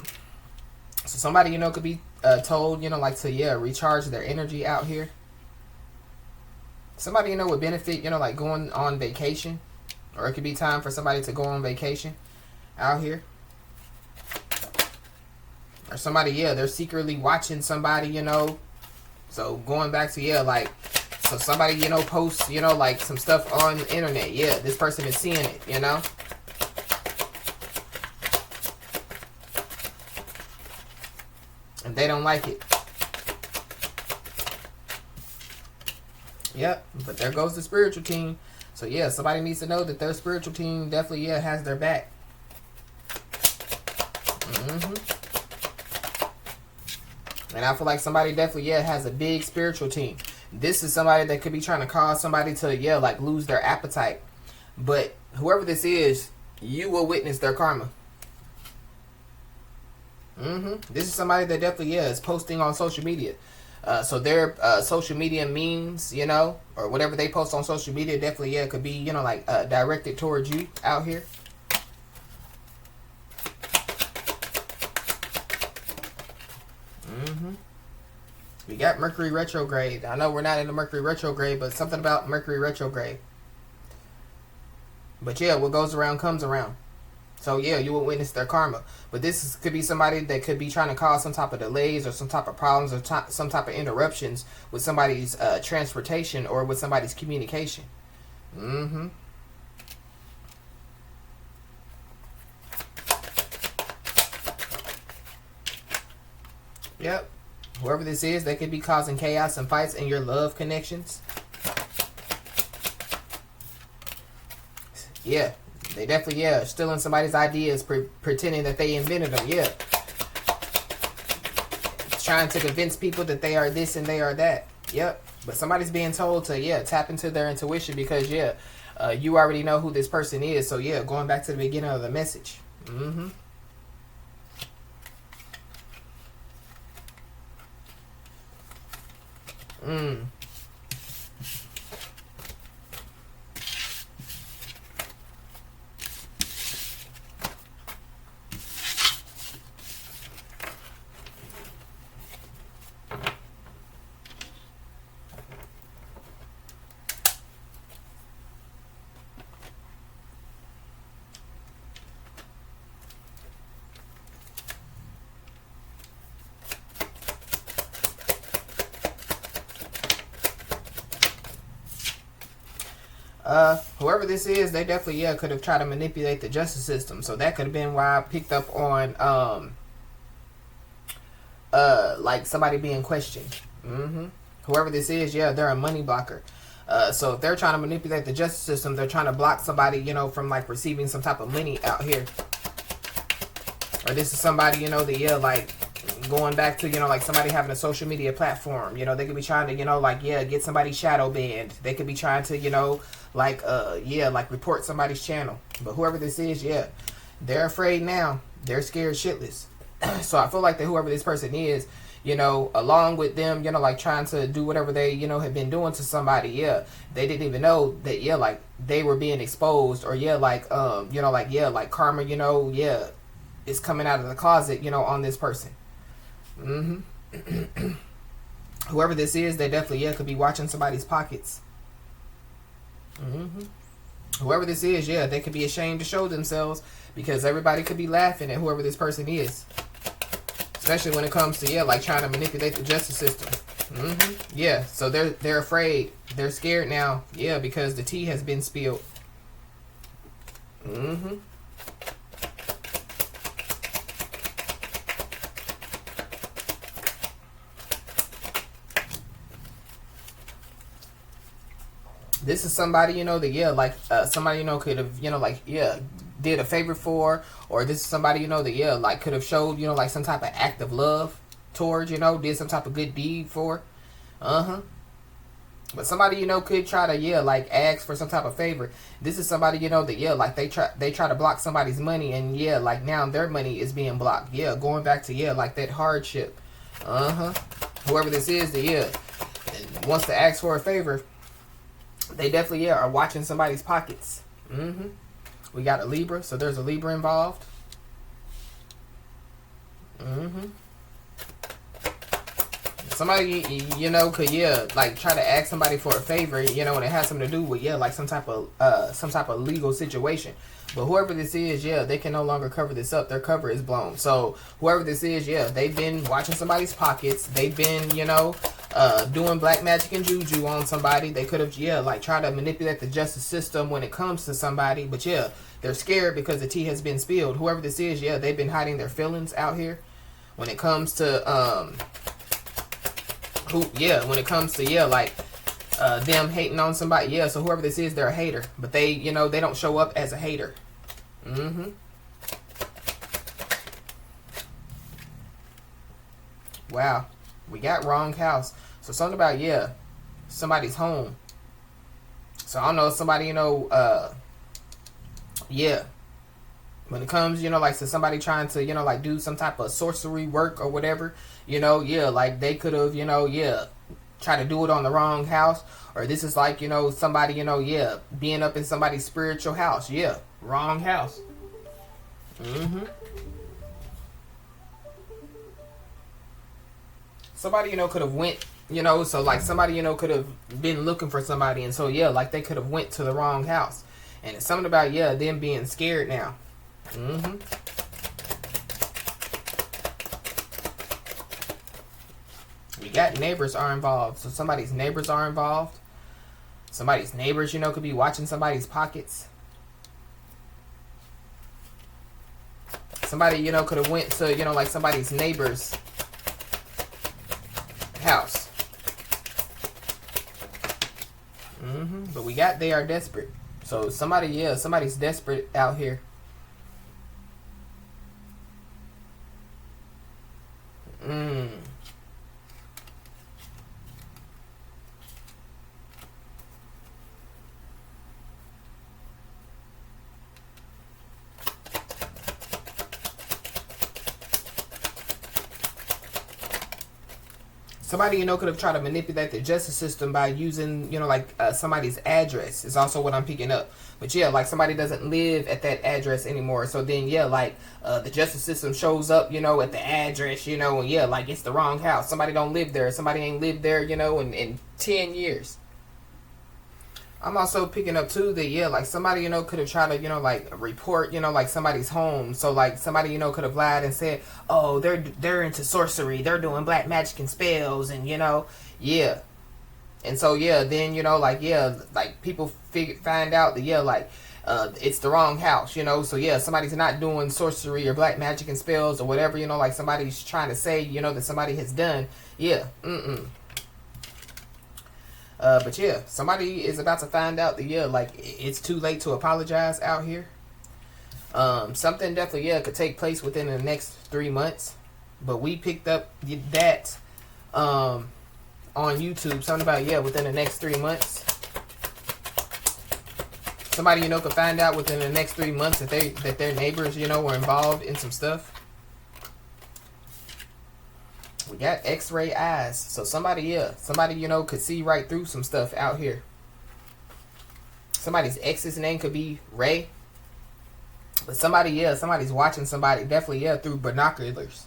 So somebody, you know, could be told, you know, like to, yeah, recharge their energy out here. Somebody, you know, would benefit, you know, like going on vacation, or it could be time for somebody to go on vacation out here. Or somebody, yeah, they're secretly watching somebody, you know. So going back to, yeah, like, so somebody, you know, posts, you know, like some stuff on the internet. Yeah, this person is seeing it, you know. And they don't like it. Yep, but there goes the spiritual team. So yeah, somebody needs to know that their spiritual team definitely, yeah, has their back. And I feel like somebody definitely, yeah, has a big spiritual team. This is somebody that could be trying to cause somebody to, yeah, like lose their appetite. But whoever this is, you will witness their karma. This is somebody that definitely, yeah, is posting on social media. So their social media memes, you know, or whatever they post on social media definitely, yeah, could be, you know, like directed towards you out here. We got Mercury retrograde. I know we're not in the Mercury retrograde, but something about Mercury retrograde. But yeah, what goes around comes around. So yeah, you will witness their karma. But this could be somebody that could be trying to cause some type of delays or some type of problems or some type of interruptions with somebody's transportation or with somebody's communication. Yep. Whoever this is, they could be causing chaos and fights in your love connections. Yeah. They definitely, yeah, stealing somebody's ideas, pretending that they invented them. Yeah. Trying to convince people that they are this and they are that. Yep. But somebody's being told to, yeah, tap into their intuition because, yeah, you already know who this person is. So, yeah, going back to the beginning of the message. Whoever this is, they definitely, yeah, could have tried to manipulate the justice system. So that could have been why I picked up on like somebody being questioned. Whoever this is, yeah, they're a money blocker. So if they're trying to manipulate the justice system, they're trying to block somebody, you know, from like receiving some type of money out here. Or this is somebody, you know, that, yeah, like going back to, you know, like somebody having a social media platform. You know, they could be trying to, you know, like, yeah, get somebody shadow banned. They could be trying to, you know, like, yeah, like report somebody's channel. But whoever this is, yeah, they're afraid now. They're scared shitless. So I feel like that whoever this person is, you know, along with them, you know, like trying to do whatever they, you know, have been doing to somebody, yeah, they didn't even know that, yeah, like they were being exposed, or yeah, like, you know, like, yeah, like karma, you know, yeah, is coming out of the closet, you know, on this person. Whoever this is, they definitely, yeah, could be watching somebody's pockets. Whoever this is, yeah, they could be ashamed to show themselves because everybody could be laughing at whoever this person is. Especially when it comes to, yeah, like trying to manipulate the justice system. Yeah, so they're afraid. They're scared now. Yeah, because the tea has been spilled. This is somebody, you know, that, yeah, like somebody, you know, could have, you know, like, yeah, did a favor for, or this is somebody, you know, that, yeah, like could have showed, you know, like some type of act of love towards, you know, did some type of good deed for. But somebody, you know, could try to, yeah, like ask for some type of favor. This is somebody, you know, that, yeah, like they try to block somebody's money, and yeah, like now their money is being blocked. Yeah, going back to, yeah, like that hardship. Whoever this is, that, yeah, wants to ask for a favor. They definitely, yeah, are watching somebody's pockets. We got a Libra, so there's a Libra involved. Somebody, you know, could, yeah, like try to ask somebody for a favor, you know, and it has something to do with, yeah, like some type of legal situation. But whoever this is, yeah, they can no longer cover this up. Their cover is blown. So whoever this is, yeah, they've been watching somebody's pockets. They've been, you know, doing black magic and juju on somebody. They could have, yeah, like try to manipulate the justice system when it comes to somebody. But yeah, they're scared because the tea has been spilled. Whoever this is, yeah, they've been hiding their feelings out here. When it comes to when it comes to, yeah, like them hating on somebody, yeah, so whoever this is, they're a hater, but they, you know, they don't show up as a hater. Wow, we got wrong house. So something about, yeah, somebody's home. So I don't know, somebody, you know, yeah, when it comes, you know, like to somebody trying to, you know, like do some type of sorcery work or whatever, you know, yeah, like they could have, you know, yeah, try to do it on the wrong house. Or this is like, you know, somebody, you know, yeah, being up in somebody's spiritual house. Yeah, wrong house. Somebody, you know, could have went, you know, so like somebody, you know, could have been looking for somebody. And so, yeah, like they could have went to the wrong house. And it's something about, yeah, them being scared now. We got neighbors are involved. So somebody's neighbors are involved. Somebody's neighbors, you know, could be watching somebody's pockets. Somebody, you know, could have went to, you know, like somebody's neighbor's house. But we got they are desperate. So somebody, yeah, somebody's desperate out here. Somebody, you know, could have tried to manipulate the justice system by using, you know, like somebody's address is also what I'm picking up. But yeah, like somebody doesn't live at that address anymore. So then, yeah, like the justice system shows up, you know, at the address, you know, and yeah, like it's the wrong house. Somebody don't live there. Somebody ain't lived there, you know, in 10 years. I'm also picking up too that, yeah, like somebody, you know, could have tried to, you know, like report, you know, like somebody's home. So like somebody, you know, could have lied and said, oh, they're into sorcery, they're doing black magic and spells, and you know, yeah. And so yeah, then, you know, like, yeah, like people find out that, yeah, like it's the wrong house, you know. So yeah, somebody's not doing sorcery or black magic and spells or whatever, you know, like somebody's trying to say, you know, that somebody has done. Yeah. But yeah, somebody is about to find out that, yeah, like it's too late to apologize out here. Something definitely, yeah, could take place within the next 3 months. But we picked up that on YouTube. Something about, yeah, within the next 3 months. Somebody, you know, could find out within the next 3 months that their neighbors, you know, were involved in some stuff. We got X-ray eyes. So somebody, yeah, somebody, you know, could see right through some stuff out here. Somebody's ex's name could be Ray. But somebody, yeah, somebody's watching somebody, definitely, yeah, through binoculars.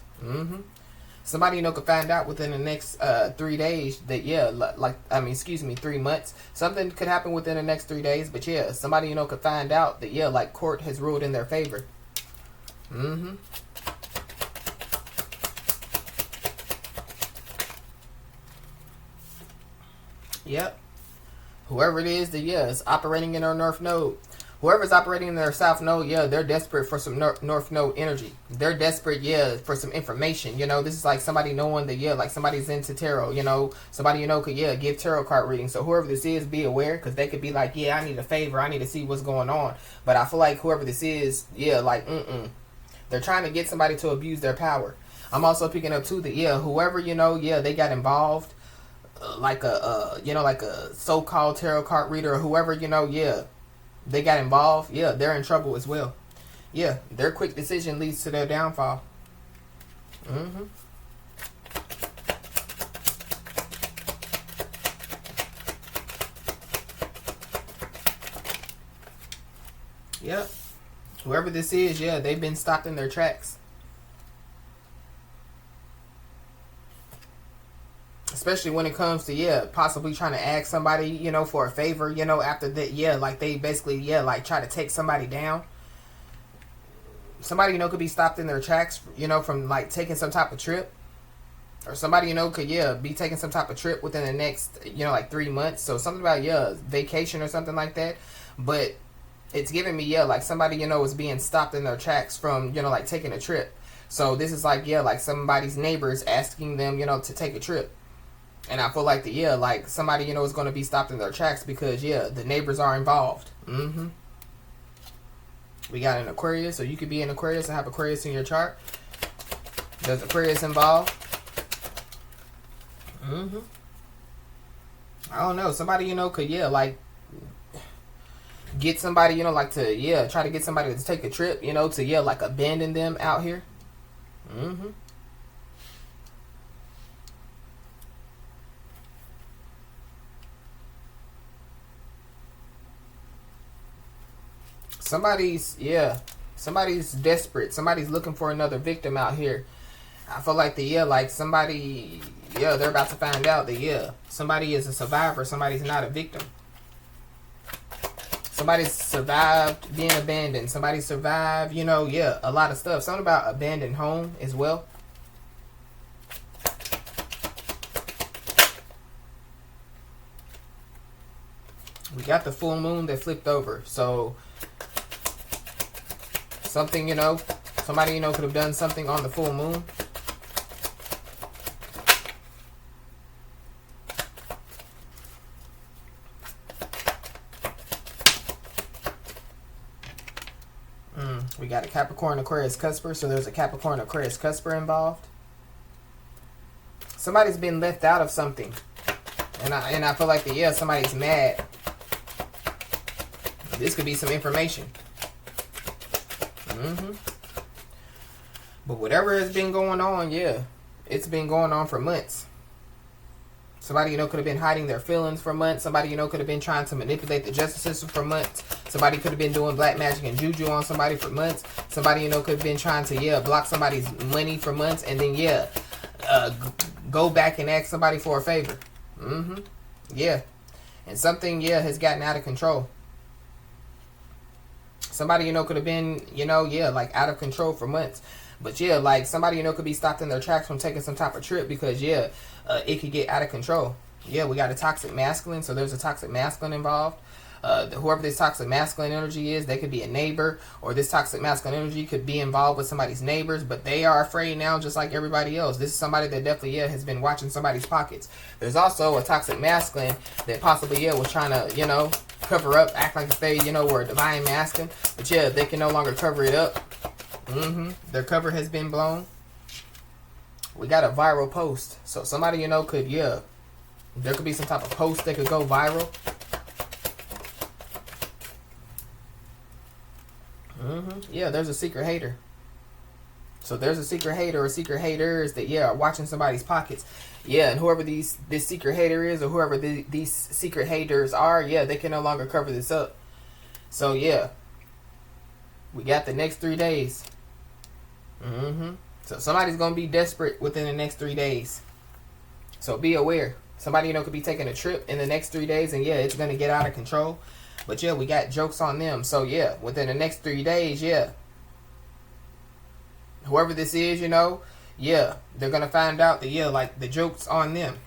Somebody, you know, could find out within the next 3 days that, yeah, 3 months. Something could happen within the next 3 days. But yeah, somebody, you know, could find out that, yeah, like court has ruled in their favor. Yep. Whoever it is that, yeah, is operating in our North Node. Whoever's operating in their South Node, yeah, they're desperate for some North Node energy. They're desperate, yeah, for some information. You know, this is like somebody knowing that, yeah, like somebody's into tarot. You know, somebody, you know, could, yeah, give tarot card readings. So whoever this is, be aware, because they could be like, yeah, I need a favor. I need to see what's going on. But I feel like whoever this is, yeah, like, they're trying to get somebody to abuse their power. I'm also picking up, too, that, yeah, whoever, you know, yeah, they got involved. Like a so-called tarot card reader or whoever, you know, yeah, they got involved, yeah, they're in trouble as well. Yeah, their quick decision leads to their downfall. Yep. Whoever this is, yeah, they've been stopped in their tracks. Especially when it comes to, yeah, possibly trying to ask somebody, you know, for a favor, you know, after that, yeah, like they basically, yeah, like try to take somebody down. Somebody, you know, could be stopped in their tracks, you know, from like taking some type of trip. Or somebody, you know, could, yeah, be taking some type of trip within the next, you know, like 3 months. So something about, yeah, vacation or something like that. But it's giving me, yeah, like somebody, you know, is being stopped in their tracks from, you know, like taking a trip. So this is like, yeah, like somebody's neighbors asking them, you know, to take a trip. And I feel like the, yeah, like somebody, you know, is going to be stopped in their tracks because, yeah, the neighbors are involved. We got an Aquarius, so you could be an Aquarius and have Aquarius in your chart. There's Aquarius involved. I don't know. Somebody, you know, could, yeah, like get somebody, you know, like to, yeah, try to get somebody to take a trip, you know, to, yeah, like abandon them out here. Somebody's, yeah, somebody's desperate. Somebody's looking for another victim out here. I feel like the, yeah, like somebody, yeah, they're about to find out that, yeah, somebody is a survivor. Somebody's not a victim. Somebody survived being abandoned. Somebody survived, you know, yeah, a lot of stuff. Something about abandoned home as well. We got the full moon that flipped over. So something, you know, somebody, you know, could have done something on the full moon. We got a Capricorn, Aquarius, Cusper. So there's a Capricorn, Aquarius, Cusper involved. Somebody's been left out of something. And I feel like, yeah, somebody's mad. This could be some information. But whatever has been going on, yeah, it's been going on for months. Somebody, you know, could have been hiding their feelings for months. Somebody, you know, could have been trying to manipulate the justice system for months. Somebody could have been doing black magic and juju on somebody for months. Somebody, you know, could have been trying to, yeah, block somebody's money for months. And then, yeah, go back and ask somebody for a favor. Yeah. And something, yeah, has gotten out of control. Somebody, you know, could have been, you know, yeah, like out of control for months. But yeah, like somebody, you know, could be stopped in their tracks from taking some type of trip because, yeah, it could get out of control. Yeah, we got a toxic masculine, so there's a toxic masculine involved. Whoever this toxic masculine energy is, they could be a neighbor, or this toxic masculine energy could be involved with somebody's neighbors, but they are afraid now just like everybody else. This is somebody that definitely, yeah, has been watching somebody's pockets. There's also a toxic masculine that possibly, yeah, was trying to, you know, cover up, act like if they, you know, were a divine masculine, but yeah, they can no longer cover it up. Their cover has been blown. We got a viral post. So somebody, you know, could, yeah, there could be some type of post that could go viral. Yeah, there's a secret hater. So there's a secret hater or secret haters that, yeah, are watching somebody's pockets. Yeah, and whoever this secret hater is, or whoever these secret haters are, yeah, they can no longer cover this up. So yeah, we got the next 3 days. So somebody's gonna be desperate within the next 3 days. So be aware. Somebody, you know, could be taking a trip in the next 3 days, and yeah, it's gonna get out of control. But yeah, we got jokes on them. So yeah, within the next 3 days, yeah, whoever this is, you know, yeah, they're gonna find out that, yeah, like the joke's on them.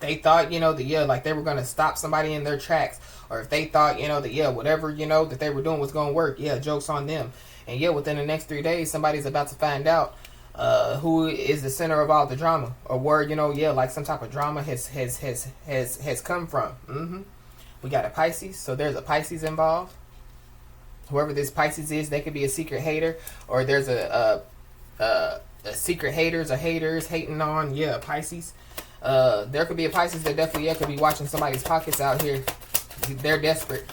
They thought, you know, that, yeah, like they were gonna stop somebody in their tracks, or if they thought, you know, that, yeah, whatever, you know, that they were doing was gonna work, yeah, joke's on them. And yeah, within the next 3 days, somebody's about to find out who is the center of all the drama, or where, you know, yeah, like some type of drama has come from. We got a Pisces, so there's a Pisces involved. Whoever this Pisces is, they could be a secret hater, or there's a secret haters or haters hating on, yeah, Pisces. There could be a Pisces that definitely, yeah, could be watching somebody's pockets out here. They're desperate.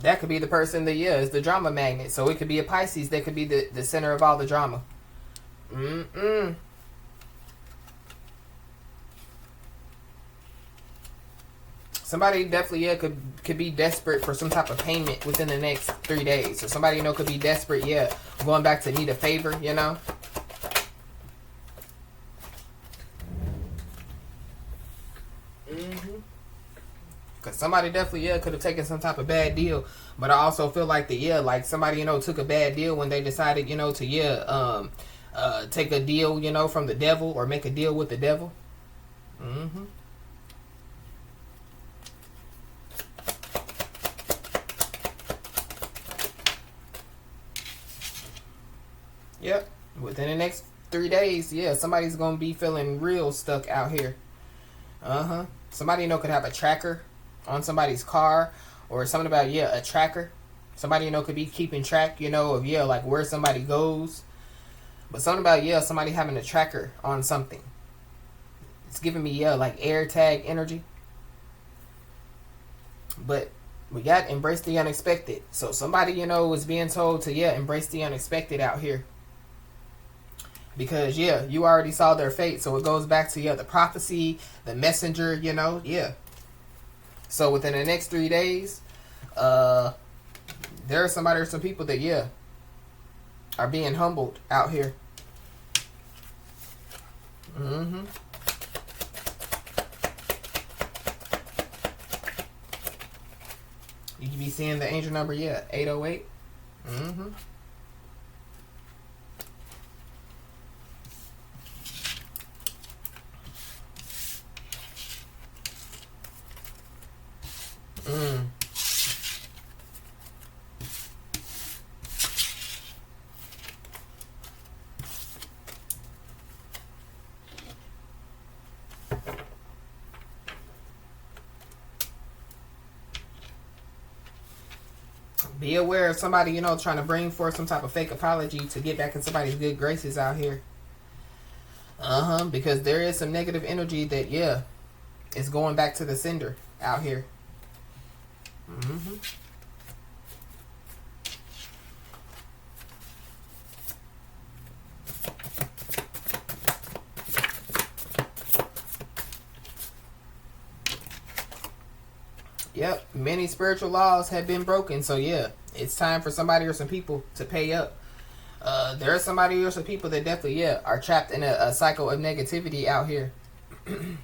That could be the person that, yeah, is the drama magnet. So it could be a Pisces that could be the center of all the drama. Somebody definitely, yeah, could be desperate for some type of payment within the next 3 days. Or somebody, you know, could be desperate, yeah, going back to need a favor, you know. Because somebody definitely, yeah, could have taken some type of bad deal. But I also feel like like somebody, you know, took a bad deal when they decided, you know, to, take a deal, you know, from the devil or make a deal with the devil. Yep. Within the next 3 days, yeah, somebody's going to be feeling real stuck out here. Somebody, you know, could have a tracker on somebody's car or something about, yeah, a tracker. Somebody, you know, could be keeping track, you know, of, yeah, like where somebody goes. But something about, yeah, somebody having a tracker on something. It's giving me, yeah, like air tag energy. But we got embrace the unexpected. So somebody, you know, was being told to, yeah, embrace the unexpected out here. Because, yeah, you already saw their fate. So it goes back to, yeah, the prophecy, the messenger, you know, yeah. So within the next 3 days, there are somebody or some people that, yeah, are being humbled out here. You can be seeing the angel number, yeah, 808. Be aware of somebody, you know, trying to bring forth some type of fake apology to get back in somebody's good graces out here. Because there is some negative energy that, yeah, is going back to the sender out here. Yep, many spiritual laws have been broken. So, yeah, it's time for somebody or some people to pay up. There are somebody or some people that definitely, yeah, are trapped in a cycle of negativity out here. And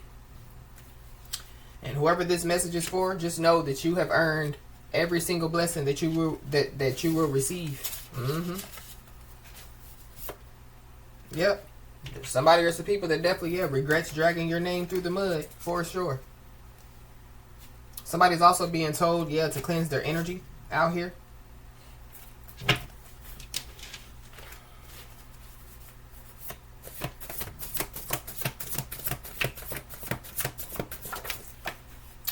whoever this message is for, just know that you have earned every single blessing that you will that you will receive. Yep. There's somebody or some people that definitely, yeah, regrets dragging your name through the mud, for sure. Somebody's also being told, yeah, to cleanse their energy out here.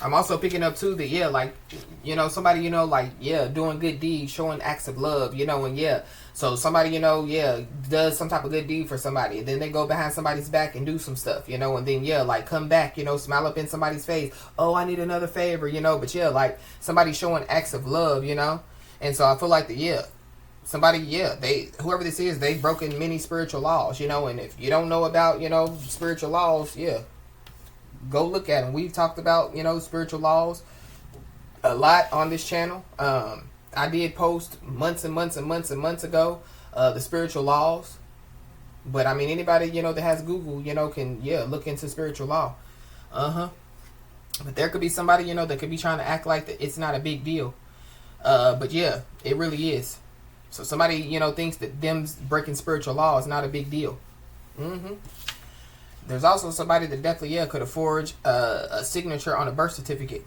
I'm also picking up too that, yeah, like, you know, somebody, you know, like, yeah, doing good deeds, showing acts of love, you know, and yeah, so somebody, you know, yeah, does some type of good deed for somebody, and then they go behind somebody's back and do some stuff, you know, and then, yeah, like, come back, you know, smile up in somebody's face, oh, I need another favor, you know, but yeah, like, somebody showing acts of love, you know, and so I feel like that, yeah, somebody, yeah, whoever this is, they've broken many spiritual laws, you know, and if you don't know about, you know, spiritual laws, yeah, go look at them. We've talked about, you know, spiritual laws a lot on this channel. I did post months and months and months and months ago the spiritual laws. But, I mean, anybody, you know, that has Google, you know, can, yeah, look into spiritual law. But there could be somebody, you know, that could be trying to act like that it's not a big deal. But, yeah, it really is. So somebody, you know, thinks that them breaking spiritual law is not a big deal. There's also somebody that definitely, yeah, could have forged a signature on a birth certificate.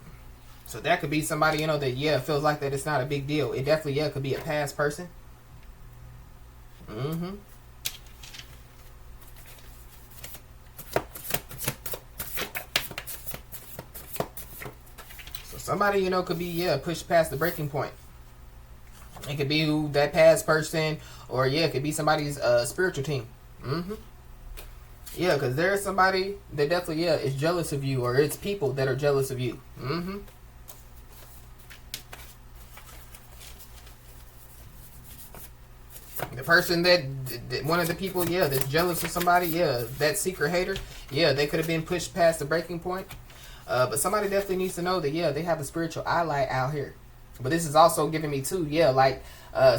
So that could be somebody, you know, that, yeah, feels like that it's not a big deal. It definitely, yeah, could be a past person. So somebody, you know, could be, yeah, pushed past the breaking point. It could be who that past person, or, yeah, it could be somebody's spiritual team. Yeah, because there's somebody that definitely, yeah, is jealous of you, or it's people that are jealous of you. The person that one of the people, yeah, that's jealous of somebody, yeah, that secret hater, yeah, they could have been pushed past the breaking point. But somebody definitely needs to know that, yeah, they have a spiritual ally out here. But this is also giving me too, yeah, like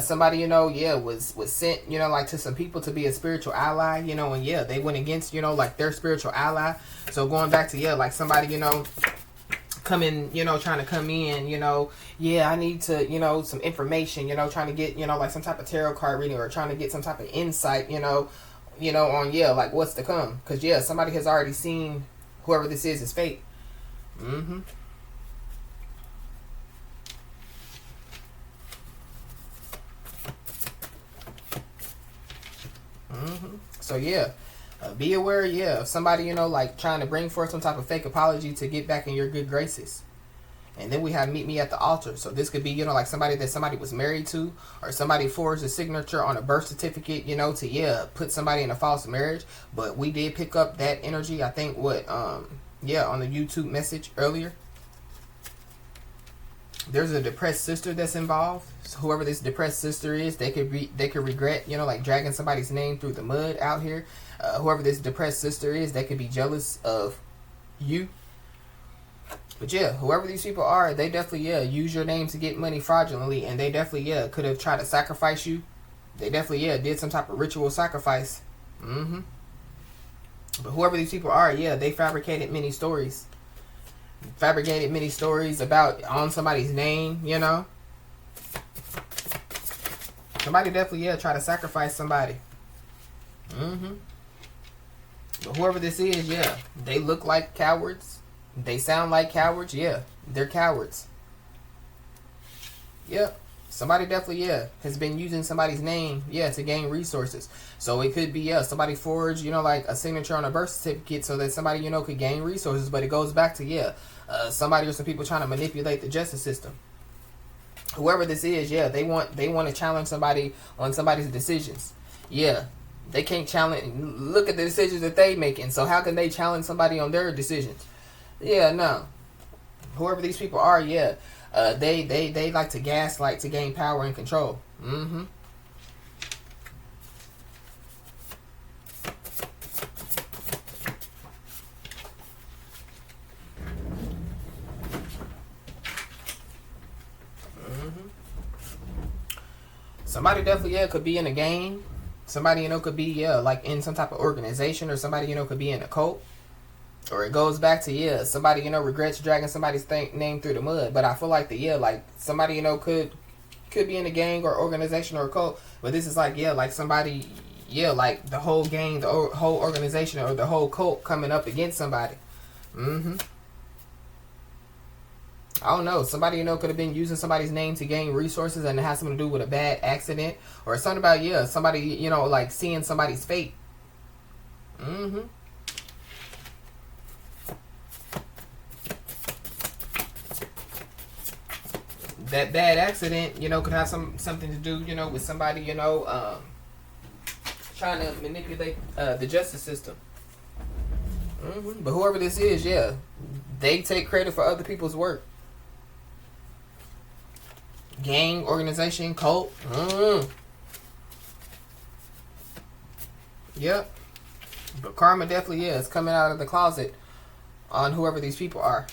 somebody, yeah, was sent, like to some people to be a spiritual ally, and yeah, they went against, like their spiritual ally. So going back to, yeah, like somebody, coming, trying to come in, yeah, I need to, some information, trying to get, like some type of tarot card reading or trying to get some type of insight, on, yeah, like what's to come. Because, yeah, somebody has already seen whoever this is fate. Mm-hmm. So yeah, be aware, yeah, of somebody, like trying to bring forth some type of fake apology to get back in your good graces. And then we have meet me at the altar. So this could be, like somebody that somebody was married to, or somebody forged a signature on a birth certificate, to, yeah, put somebody in a false marriage. But we did pick up that energy, I think, yeah, on the YouTube message earlier. There's a depressed sister that's involved. So whoever this depressed sister is, they could regret, like dragging somebody's name through the mud out here. Whoever this depressed sister is, they could be jealous of you. But yeah, whoever these people are, they definitely, yeah, use your name to get money fraudulently, and they definitely, yeah, could have tried to sacrifice you. They definitely, yeah, did some type of ritual sacrifice. But whoever these people are, yeah, they fabricated many stories. About on somebody's name, Somebody definitely, yeah, try to sacrifice somebody. But whoever this is, yeah, they look like cowards. They sound like cowards, yeah. They're cowards. Yep. Somebody definitely, yeah, has been using somebody's name, yeah, to gain resources. So it could be, yeah, somebody forged, like a signature on a birth certificate so that somebody, could gain resources. But it goes back to, yeah, somebody or some people trying to manipulate the justice system. Whoever this is, yeah, they want to challenge somebody on somebody's decisions. Yeah, they can't challenge. Look at the decisions that they making. So how can they challenge somebody on their decisions? Yeah, no. Whoever these people are, yeah, they like to gaslight to gain power and control. Somebody definitely, yeah, could be in a game. Somebody, could be, yeah, like in some type of organization, or somebody, could be in a cult. Or it goes back to, yeah, somebody, regrets dragging somebody's name through the mud. But I feel like yeah, like somebody, could be in a gang or organization or a cult. But this is like, yeah, like somebody, yeah, like the whole gang, the whole organization, or the whole cult coming up against somebody. I don't know. Somebody, could have been using somebody's name to gain resources, and it has something to do with a bad accident. Or something about, yeah, somebody, like seeing somebody's fate. That bad accident, could have something to do, with somebody, trying to manipulate the justice system. But whoever this is, yeah, they take credit for other people's work. Gang, organization, cult. Yep. But karma definitely is coming out of the closet on whoever these people are.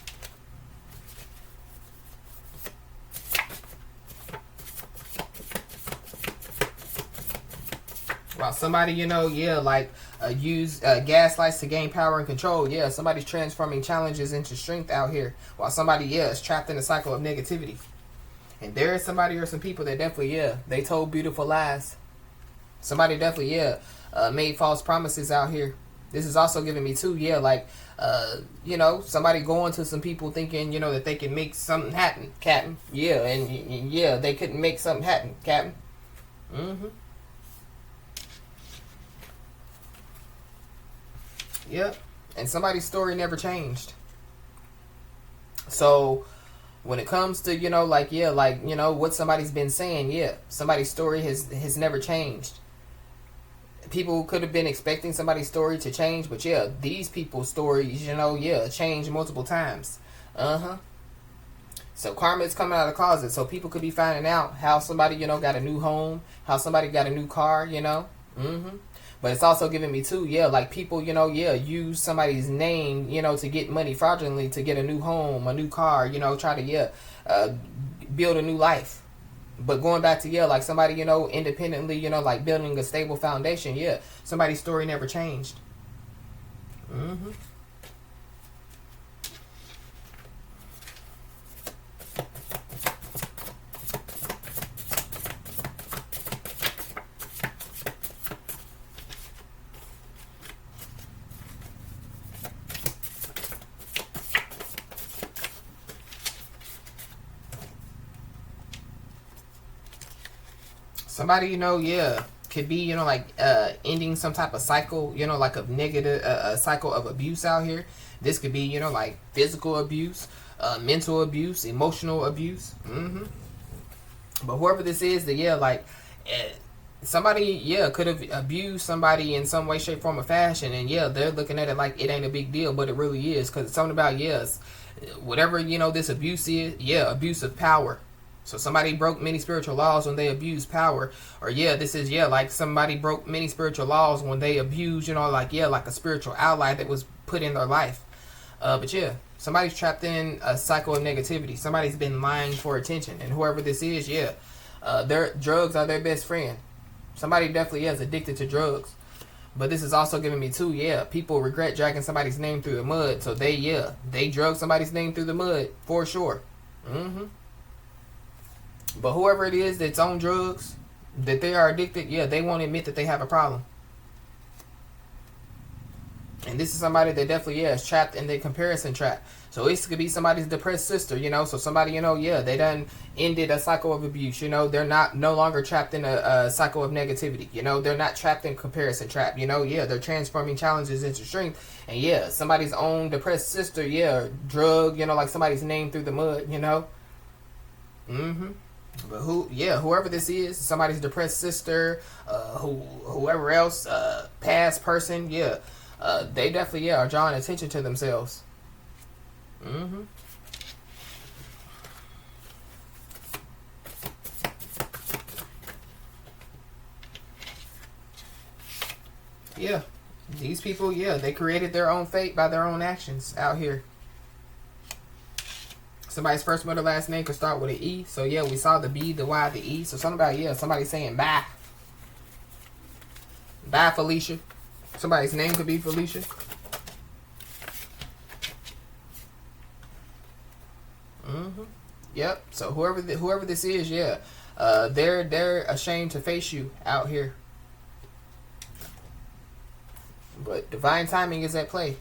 While somebody, yeah, like use gaslights to gain power and control. Yeah, somebody's transforming challenges into strength out here. While somebody, yeah, is trapped in a cycle of negativity. And there is somebody or some people that definitely, yeah, they told beautiful lies. Somebody definitely, yeah, made false promises out here. This is also giving me too, yeah, like, somebody going to some people thinking, that they can make something happen, Captain. Yeah, and yeah, they couldn't make something happen, Captain. Yep. And somebody's story never changed. So when it comes to, what somebody's been saying, yeah, somebody's story has never changed. People could have been expecting somebody's story to change, but yeah, these people's stories, yeah, changed multiple times. So karma is coming out of the closet. So people could be finding out how somebody, got a new home, how somebody got a new car, But it's also giving me too, like people, use somebody's name, to get money fraudulently to get a new home, a new car, try to, build a new life. But going back to, like somebody, independently, like building a stable foundation, somebody's story never changed. Somebody, could be, like ending some type of cycle, like of negative, a cycle of abuse out here. This could be, like physical abuse, mental abuse, emotional abuse. But whoever this is, like somebody, could have abused somebody in some way, shape, form, or fashion, and they're looking at it like it ain't a big deal, but it really is, because it's something about whatever this abuse is, abuse of power. So somebody broke many spiritual laws when they abused power. Or this is like somebody broke many spiritual laws when they abused, like a spiritual ally that was put in their life. But somebody's trapped in a cycle of negativity. Somebody's been lying for attention. And whoever this is, their drugs are their best friend. Somebody definitely is addicted to drugs. But this is also giving me too, people regret dragging somebody's name through the mud. So they drug somebody's name through the mud for sure. But whoever it is that's on drugs, that they are addicted, they won't admit that they have a problem. And this is somebody that definitely, is trapped in the comparison trap. So this could be somebody's depressed sister, So somebody, they done ended a cycle of abuse, They're no longer trapped in a cycle of negativity, They're not trapped in comparison trap, They're transforming challenges into strength. And somebody's own depressed sister, drug, like somebody's name through the mud, But whoever this is, somebody's depressed sister, whoever else, past person, they definitely are drawing attention to themselves. These people, they created their own fate by their own actions out here. Somebody's first, middle, last name could start with an E. So we saw the B, the Y, the E. So something about somebody saying bye. Bye, Felicia. Somebody's name could be Felicia. Yep. So whoever this is, they're ashamed to face you out here. But divine timing is at play.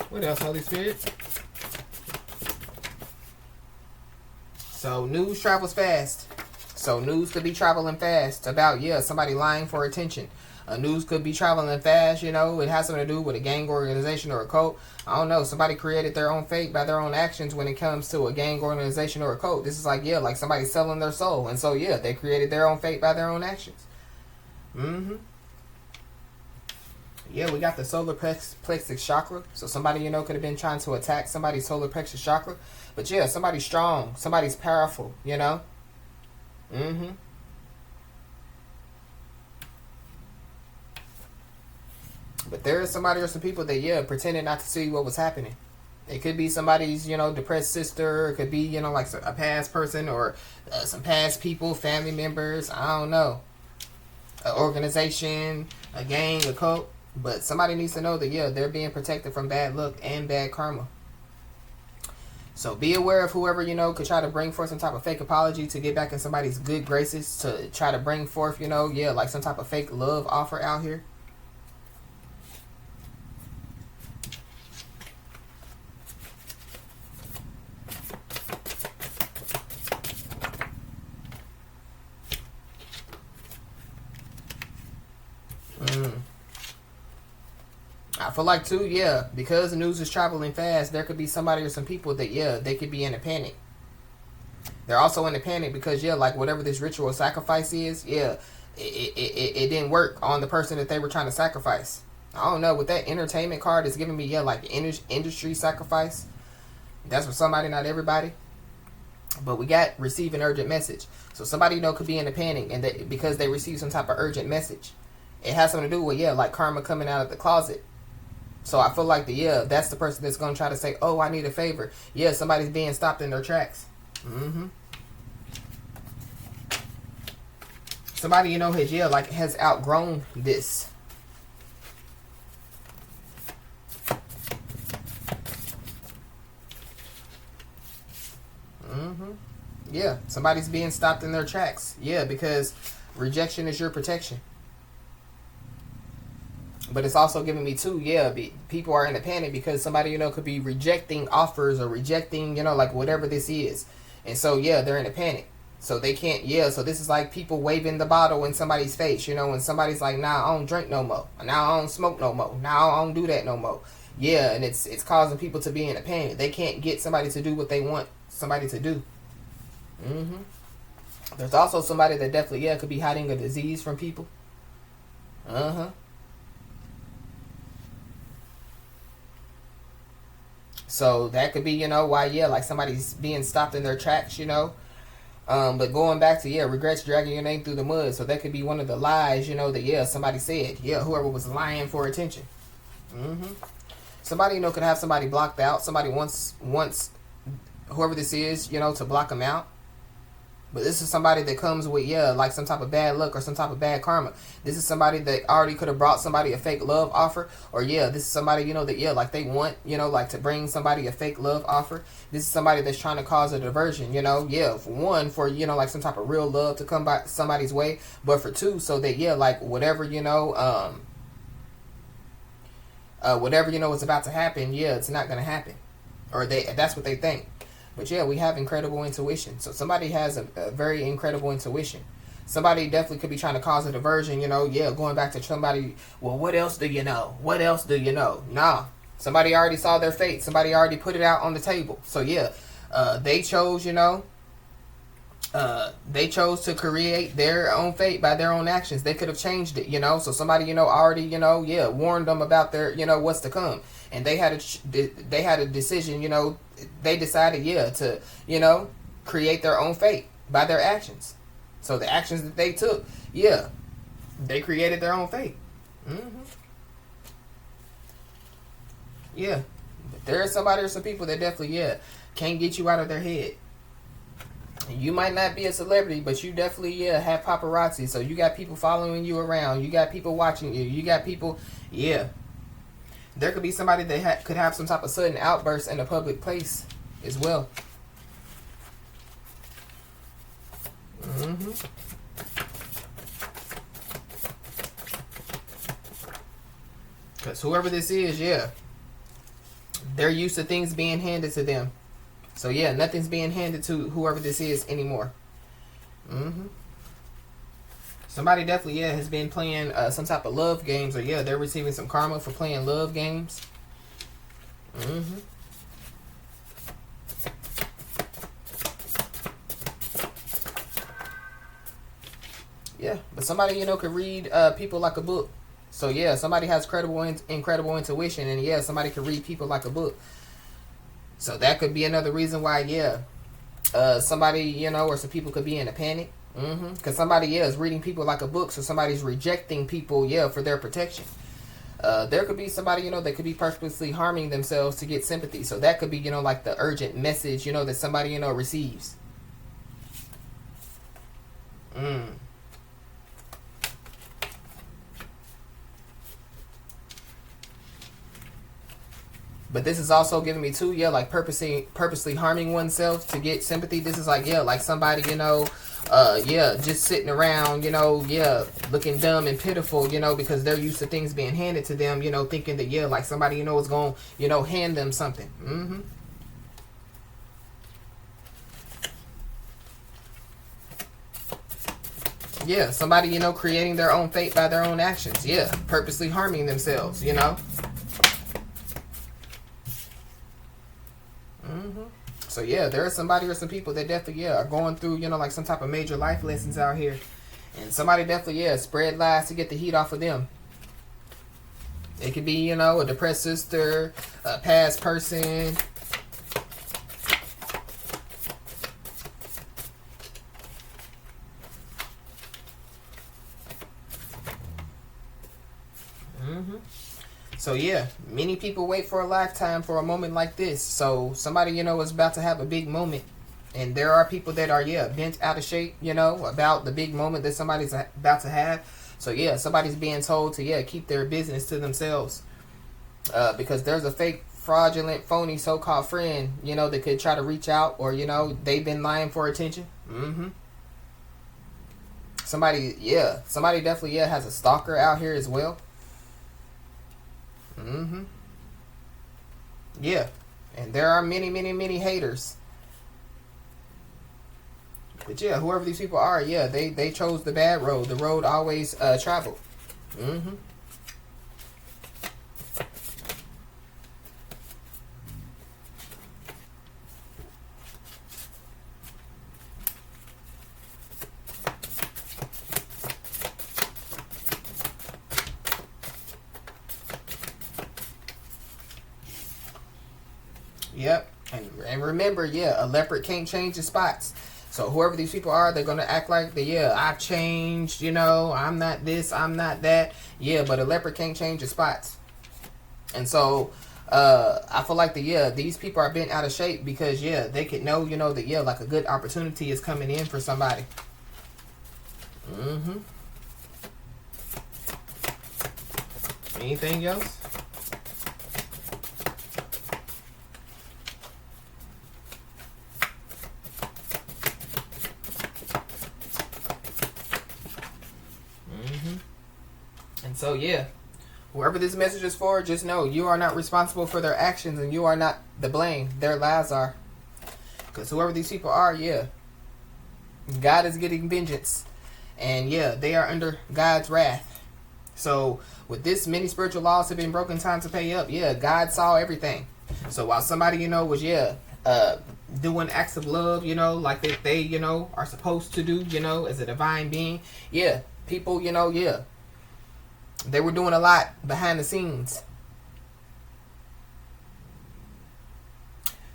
What else, Holy Spirit? So news travels fast. So news could be traveling fast about, somebody lying for attention. News could be traveling fast, it has something to do with a gang organization or a cult. I don't know. Somebody created their own fate by their own actions when it comes to a gang organization or a cult. This is like, like somebody selling their soul. And so, they created their own fate by their own actions. We got the solar plexus chakra. So somebody, could have been trying to attack somebody's solar plexus chakra. But somebody's strong. Somebody's powerful, But there is somebody or some people that, pretended not to see what was happening. It could be somebody's, depressed sister. It could be, like a past person or some past people, family members. I don't know. An organization, a gang, a cult. But somebody needs to know that, they're being protected from bad luck and bad karma. So be aware of whoever, could try to bring forth some type of fake apology to get back in somebody's good graces, to try to bring forth, like some type of fake love offer out here. feel like too, yeah, because the news is traveling fast, there could be somebody or some people that, yeah, they could be in a panic. They're also in a panic because, yeah, like whatever this ritual sacrifice is, yeah, it didn't work on the person that they were trying to sacrifice. I don't know, with that entertainment card, it's giving me, yeah, like industry sacrifice. That's for somebody, not everybody. But we got receive an urgent message. So somebody, you know, could be in a panic, and because they receive some type of urgent message. It has something to do with, yeah, like karma coming out of the closet. So I feel like that's the person that's going to try to say, oh, I need a favor. Yeah, somebody's being stopped in their tracks. Somebody, you know, has outgrown this. Yeah, somebody's being stopped in their tracks. Yeah, because rejection is your protection. But it's also giving me too, yeah, people are in a panic because somebody, you know, could be rejecting offers or rejecting, you know, like whatever this is. And so, yeah, they're in a panic. So they can't, yeah, so this is like people waving the bottle in somebody's face, you know, when somebody's like, nah, I don't drink no more. Now I don't smoke no more. Now I don't do that no more. Yeah, and it's causing people to be in a panic. They can't get somebody to do what they want somebody to do. There's also somebody that definitely, yeah, could be hiding a disease from people. So that could be, you know, why, yeah, like somebody's being stopped in their tracks, you know. But going back to, yeah, regrets dragging your name through the mud. So that could be one of the lies, you know, that, yeah, somebody said. Yeah, whoever was lying for attention. Somebody, you know, could have somebody blocked out. Somebody wants whoever this is, you know, to block them out. But this is somebody that comes with, yeah, like some type of bad luck or some type of bad karma. This is somebody that already could have brought somebody a fake love offer. Or, yeah, this is somebody, you know, that, yeah, like they want, you know, like to bring somebody a fake love offer. This is somebody that's trying to cause a diversion, you know. Yeah, for one, for, you know, like some type of real love to come by somebody's way. But for two, so that, yeah, like whatever, you know, whatever, you know, is about to happen, yeah, it's not going to happen. Or that's what they think. But yeah, we have incredible intuition. So somebody has a very incredible intuition. Somebody definitely could be trying to cause a diversion, you know. Yeah, going back to somebody, well, what else do you know? What else do you know? Nah. Somebody already saw their fate. Somebody already put it out on the table. So yeah, they chose, you know, they chose to create their own fate by their own actions. They could have changed it, you know. So somebody, you know, already, you know, yeah, warned them about their, you know, what's to come. And they had a decision, you know. They decided, yeah, to, you know, create their own fate by their actions. So the actions that they took, yeah, they created their own fate. Yeah, but there is somebody or some people that definitely, yeah, can't get you out of their head. You might not be a celebrity, but you definitely, yeah, have paparazzi. So you got people following you around. You got people watching you. You got people, yeah. There could be somebody that could have some type of sudden outburst in a public place as well. Because whoever this is, yeah, they're used to things being handed to them. So yeah, nothing's being handed to whoever this is anymore. Somebody definitely, yeah, has been playing some type of love games, or yeah, they're receiving some karma for playing love games. Yeah, but somebody, you know, could read people like a book. So yeah, somebody has incredible intuition, and yeah, somebody could read people like a book. So that could be another reason why, yeah, somebody, you know, or some people could be in a panic. Because somebody, yeah, is reading people like a book, so somebody's rejecting people, yeah, for their protection. There could be somebody, you know, that could be purposely harming themselves to get sympathy. So that could be, you know, like the urgent message, you know, that somebody, you know, receives. But this is also giving me too, yeah, like purposely harming oneself to get sympathy. This is like, yeah, like somebody, you know, yeah, just sitting around, you know, yeah, looking dumb and pitiful, you know, because they're used to things being handed to them, you know, thinking that, yeah, like somebody, you know, is going to, you know, hand them something. Yeah, somebody, you know, creating their own fate by their own actions. Yeah, purposely harming themselves, you know. So yeah, there is somebody or some people that definitely are going through, like some type of major life lessons out here. And somebody definitely spread lies to get the heat off of them. It could be, a depressed sister, a past person. So yeah, many people wait for a lifetime for a moment like this. So somebody, is about to have a big moment. And there are people that are, bent out of shape, about the big moment that somebody's about to have. So yeah, somebody's being told to, keep their business to themselves. Because there's a fake, fraudulent, phony so-called friend, that could try to reach out, or, they've been lying for attention. Somebody definitely, has a stalker out here as well. Yeah. And there are many, many, many haters. But yeah, whoever these people are, they chose the bad road. The road always traveled. Yep. And remember, a leopard can't change his spots. So whoever these people are, they're going to act like, I've changed, I'm not this, I'm not that. Yeah, but a leopard can't change his spots. And so I feel like these people are bent out of shape because, they could know, that, like a good opportunity is coming in for somebody. Anything else? And so, whoever this message is for, just know you are not responsible for their actions and you are not the blame. Their lies are. Because whoever these people are, God is getting vengeance. And they are under God's wrath. So with this, many spiritual laws have been broken, time to pay up. God saw everything. So while somebody, was, doing acts of love, like they are supposed to do, as a divine being. People, they were doing a lot behind the scenes.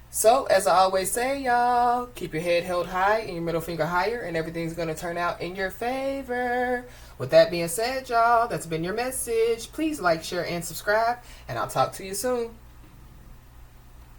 So, as I always say, y'all, keep your head held high and your middle finger higher, and everything's going to turn out in your favor. With that being said, y'all, that's been your message. Please like, share, and subscribe, and I'll talk to you soon.